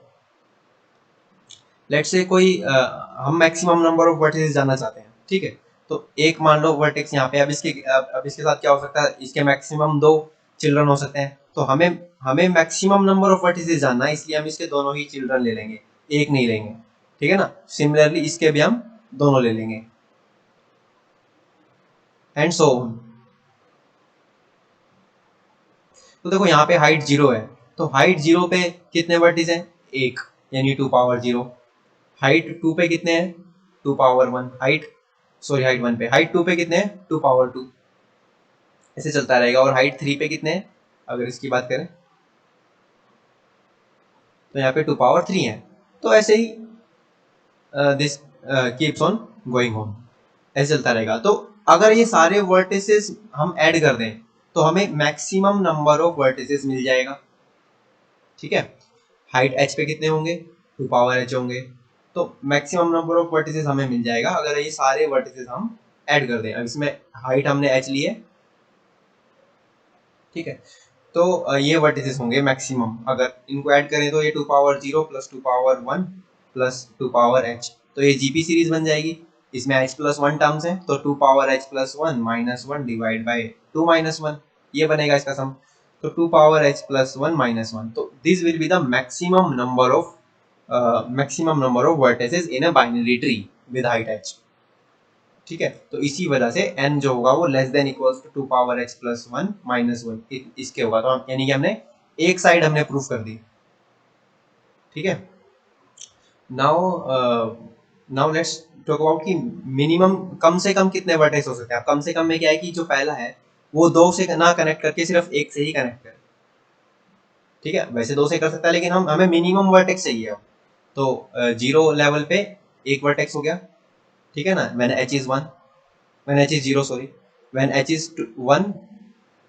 Speaker 1: लेट्स से कोई हम मैक्सिमम नंबर ऑफ वर्टिसेस जानना चाहते हैं, ठीक है। तो एक मान लो वर्टेक्स यहाँ पे, अब इसके साथ क्या हो सकता है, इसके मैक्सिमम दो चिल्ड्रन हो सकते हैं, तो हमें हमें मैक्सिमम नंबर ऑफ वर्टिसेस जानना है, इसलिए हम इसके दोनों ही चिल्ड्रन ले लेंगे, एक नहीं लेंगे, ठीक है ना। सिमिलरली इसके भी हम दोनों ले लेंगे, एंड सो ऑन। तो देखो यहाँ पे हाइट 0 है, तो हाइट 0 पे कितने वर्टिस हैं? एक, यानी 2 पावर 0। हाइट 2 पे कितने हैं? 2 पावर 1। हाइट 1 पे, हाइट 2 पे कितने हैं? 2 पावर 2। ऐसे चलता रहेगा। और हाइट 3 पे कितने हैं अगर इसकी बात करें, तो यहाँ पे 2 पावर 3 है। तो ऐसे ही this keeps on going on, ऐसे चलता रहेगा। तो अगर ये सारे वर्टिसेस हम ऐड कर दें तो हमें मैक्सिमम नंबर ऑफ वर्टिसेस मिल जाएगा, ठीक है। हाइट h पे कितने होंगे? 2 पावर h होंगे। तो मैक्सिमम नंबर ऑफ वर्टिसेस हमें मिल जाएगा अगर ये सारे वर्टिसेस हम ऐड कर दें। अब इसमें हाइट हमने h ली है, ठीक है। तो ये वर्टिसेस होंगे मैक्सिमम, अगर इनको ऐड करें तो ये 2 power 0 plus 2 power 1 plus 2 power h, तो ये जीपी सीरीज बन जाएगी। इसमें h प्लस 1 टर्म्स हैं, तो 2 power h plus 1 minus 1 divide by 2 minus 1, ये बनेगा इसका सम। तो 2 पावर h प्लस 1 माइनस 1, तो this will be the maximum number of vertices in a binary tree with height h, ठीक है। तो इसी वजह से n जो होगा वो less than equals to 2 power h plus 1 minus 1 इसके होगा। तो यानी कि हमने एक साइड हमने प्रूफ कर दी, ठीक है। Now now let's talk about कि मिनिमम, कम से कम कितने वर्टेक्स हो सकते हैं। कम से कम में क्या है कि जो पहला है वो दो से ना कनेक्ट करके सिर्फ एक से ही कनेक्ट करे, ठीक है। वैसे दो से कर सकता है लेकिन हमें मिनिमम वर्टेक्स चाहिए। तो 0 लेवल पे एक वर्टेक्स हो गया, ठीक है ना, when h is 1, when h is 0 sorry, when h is 1,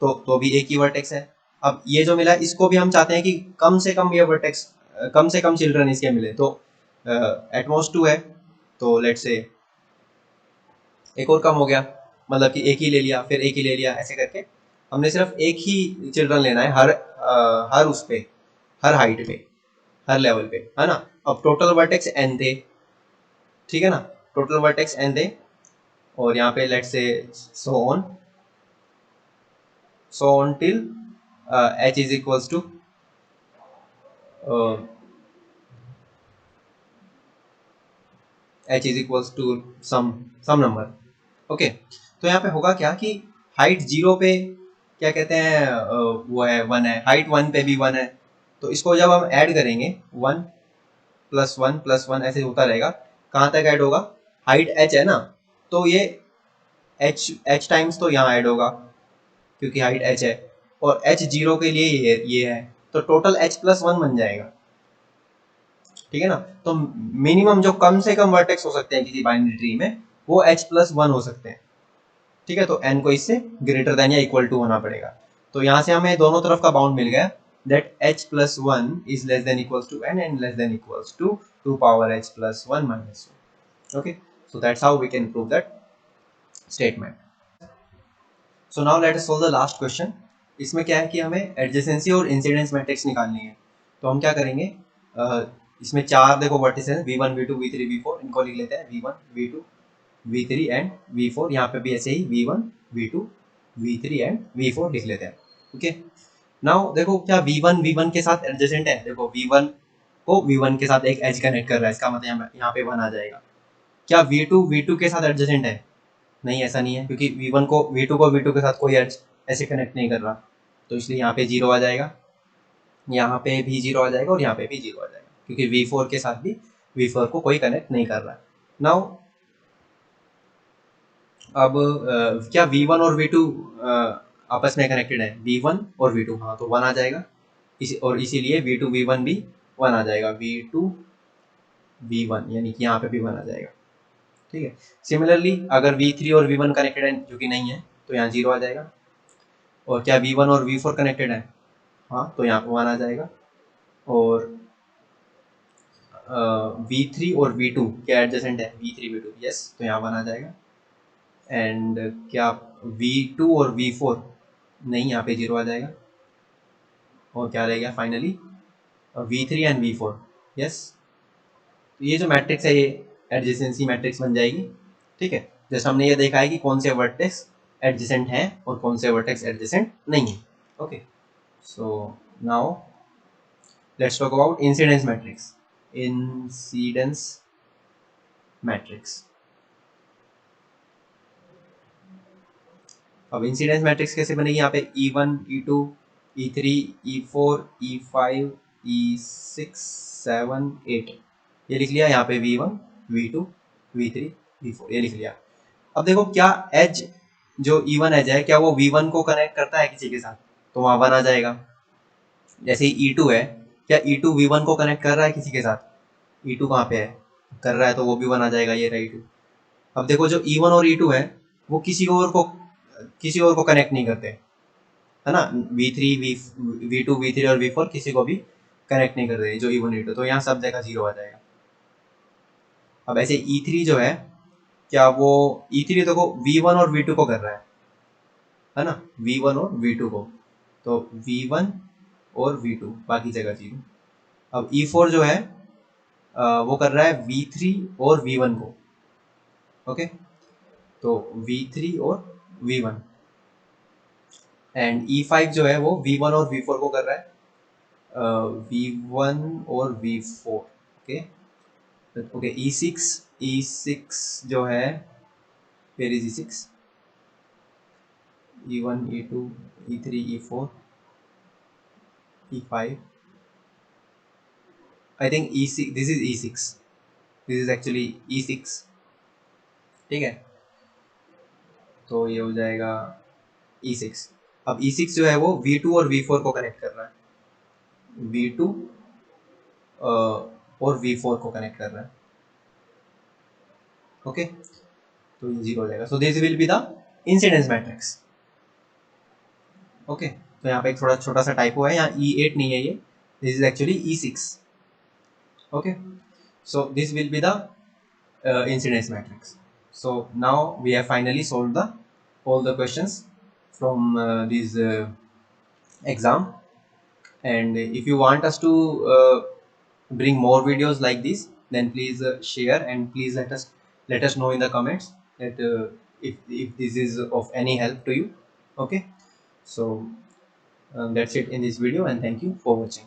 Speaker 1: तो भी एक ही वर्टेक्स है। अब ये जो मिला इसको भी हम चाहते हैं कि कम से कम ये वर्टेक्स, कम से कम चिल्ड्रन इसके मिले, तो एटमोस्ट 2 है, तो लेट्स से एक और कम हो गया, मतलब कि एक ही ले लिया, फिर एक ही ले लिया, ऐसे करके हमने सिर्फ एक ही चिल्ड्रन लेना है हर उस पे, हर हाइट पे, हर लेवल पे, है ना। अब टोटल वर्टेक्स n थे, ठीक है ना, टोटल वर्टेक्स n थे, और यहाँ पे let's say so on till h is equals to uh, some number, okay. तो यहाँ पे होगा क्या कि हाइट 0 पे क्या कहते हैं, वो है 1 है, हाइट 1 पे भी 1 है, तो इसको जब हम ऐड करेंगे 1 प्लस 1 प्लस 1 ऐसे होता रहेगा। कहाँ तक ऐड होगा? हाइट h है ना, तो ये h टाइम्स तो यहाँ ऐड होगा क्योंकि हाइट h है, और h 0 के लिए ये है, तो टोटल h प्लस 1 बन जाएगा, ठीक है ना। तो मिनिमम जो कम से कम वर्टेक्स हो सकते हैं किसी बाइनरी ट्री में वो h प्लस 1 हो सकते हैं, ठीक है। तो n को इससे ग्रेटर देन या इक्वल टू होना पड़ेगा। तो यहाँ से हमें दोनों तरफ का बाउंड मिल गया, that h plus 1 is less than equals to n and less than equals to 2 power h plus 1 minus 1, okay। So that's how we can prove that statement. So now let us solve the last question. इसमें क्या है कि हमें adjacency और incidence matrix निकालनी है। तो हम क्या करेंगे, इसमें चार देखो वर्टिस हैं, v1 v2 v3 v4, इनको लिख लेते हैं v1 v2 v3 and v4। यहाँ पे भी ऐसे ही v1 v2 v3 and v4 लिख लेते हैं, ओके। नाउ देखो क्या v1 v1 के साथ एडजेसेंट है, देखो v1 को V1 के साथ एक एज कनेक्ट कर रहा है, इसका मतलब यहाँ पे 1 आ जाएगा। क्या V2 V2 के साथ एडजेसेंट है? नहीं, ऐसा नहीं है, क्योंकि V2 को V2 के साथ कोई एज ऐसे कनेक्ट नहीं कर रहा, तो इसलिए यहाँ पे 0 आ जाएगा, यहाँ पे भी 0 आ जाएगा और यहाँ पे भी 0 आ जाएगा, क्योंकि V4 के साथ भी V4 को कोई कनेक्ट नहीं कर रहा है। नाउ अब क्या V1 और V2 आपस में कनेक्टेड है? V1 और V2, हाँ, तो 1 आ जाएगा, और इसीलिए V2 V1 भी 1 आ जाएगा, V2 V1, यानी कि यहाँ पे भी 1 आ जाएगा। ठीक है। सिमिलरली अगर V3 और V1 कनेक्टेड है, जो कि नहीं है, तो यहाँ 0 आ जाएगा। और क्या V1 और V4 कनेक्टेड है? हाँ, तो यहाँ पे 1 आ जाएगा। और V3 और V2 क्या एडजेसेंट है? V3 V2, यस, तो यहाँ 1 आ जाएगा। एंड क्या V2 और V4? नहीं, यहाँ पे 0 आ जाएगा। और क्या रह गया finally? V3 and V4, yes. तो ये जो मैट्रिक्स है, ये एडजेसेंसी मैट्रिक्स बन जाएगी। ठीक है, जैसे हमने ये देखा है कि कौन से वर्टेक्स एडजेसेंट हैं और कौन से वर्टेक्स एडजेसेंट नहीं है। Okay, so now let's talk about incidence matrix. Incidence matrix, अब इंसिडेंस मैट्रिक्स कैसे बनेगी? यहाँ पे E1 E2 E3 E4 E5 E6 7 8 ये लिख लिया। यहाँ पे V1 V2 V3 V4 ये लिख लिया। अब देखो, क्या एज जो E1 एज है, क्या वो V1 को कनेक्ट करता है किसी के साथ? तो वहाँ 1 आ जाएगा। जैसे E2 है, क्या E2 V1 को कनेक्ट कर रहा है किसी के साथ? E2 कहाँ पे है? कर रहा है, तो वो भी 1 आ जाएगा, ये रहा E2। अब देखो, जो E1 और E2 है, वो किसी और को कनेक्ट नहीं करते, है ना। V3 V2 V3 और V4 किसी को भी कनेक्ट नहीं करते, जो E1 E2, तो यहाँ सब जगह 0 आ जाएगा। अब ऐसे E3 जो है, क्या वो E3 देखो V1 और V2 को कर रहा है ना, V1 और V2 को, तो V1 और V2 बाकी जगह 0। अब E4 जो है वो कर रहा है V3 और V1 को। ओके, तो V3 और V1। एंड E5 जो है वो V1 और V4 को कर रहा है, V1 और V4। ओके ओके, E6 जो है, where is E6? E1 E2 E3 E4 E5, I think E6, this is E6, this is actually E6। ठीक है, तो ये हो जाएगा E6। अब E6 जो है वो V2 और V4 को कनेक्ट कर रहा है, V2 और V4 को कनेक्ट कर रहा है। ओके, तो ये 0 हो जाएगा। सो this will be the incidence matrix. Okay, तो यहाँ पे एक थोड़ा छोटा सा टाइपो है, यहाँ E8 नहीं है, ये this is actually E6। Okay, so this will be the incidence matrix. So now we have finally solved all the questions from this exam. And if you want us to bring more videos like this, then please share, and please let us know in the comments that if this is of any help to you. Okay, so that's it in this video, and thank you for watching.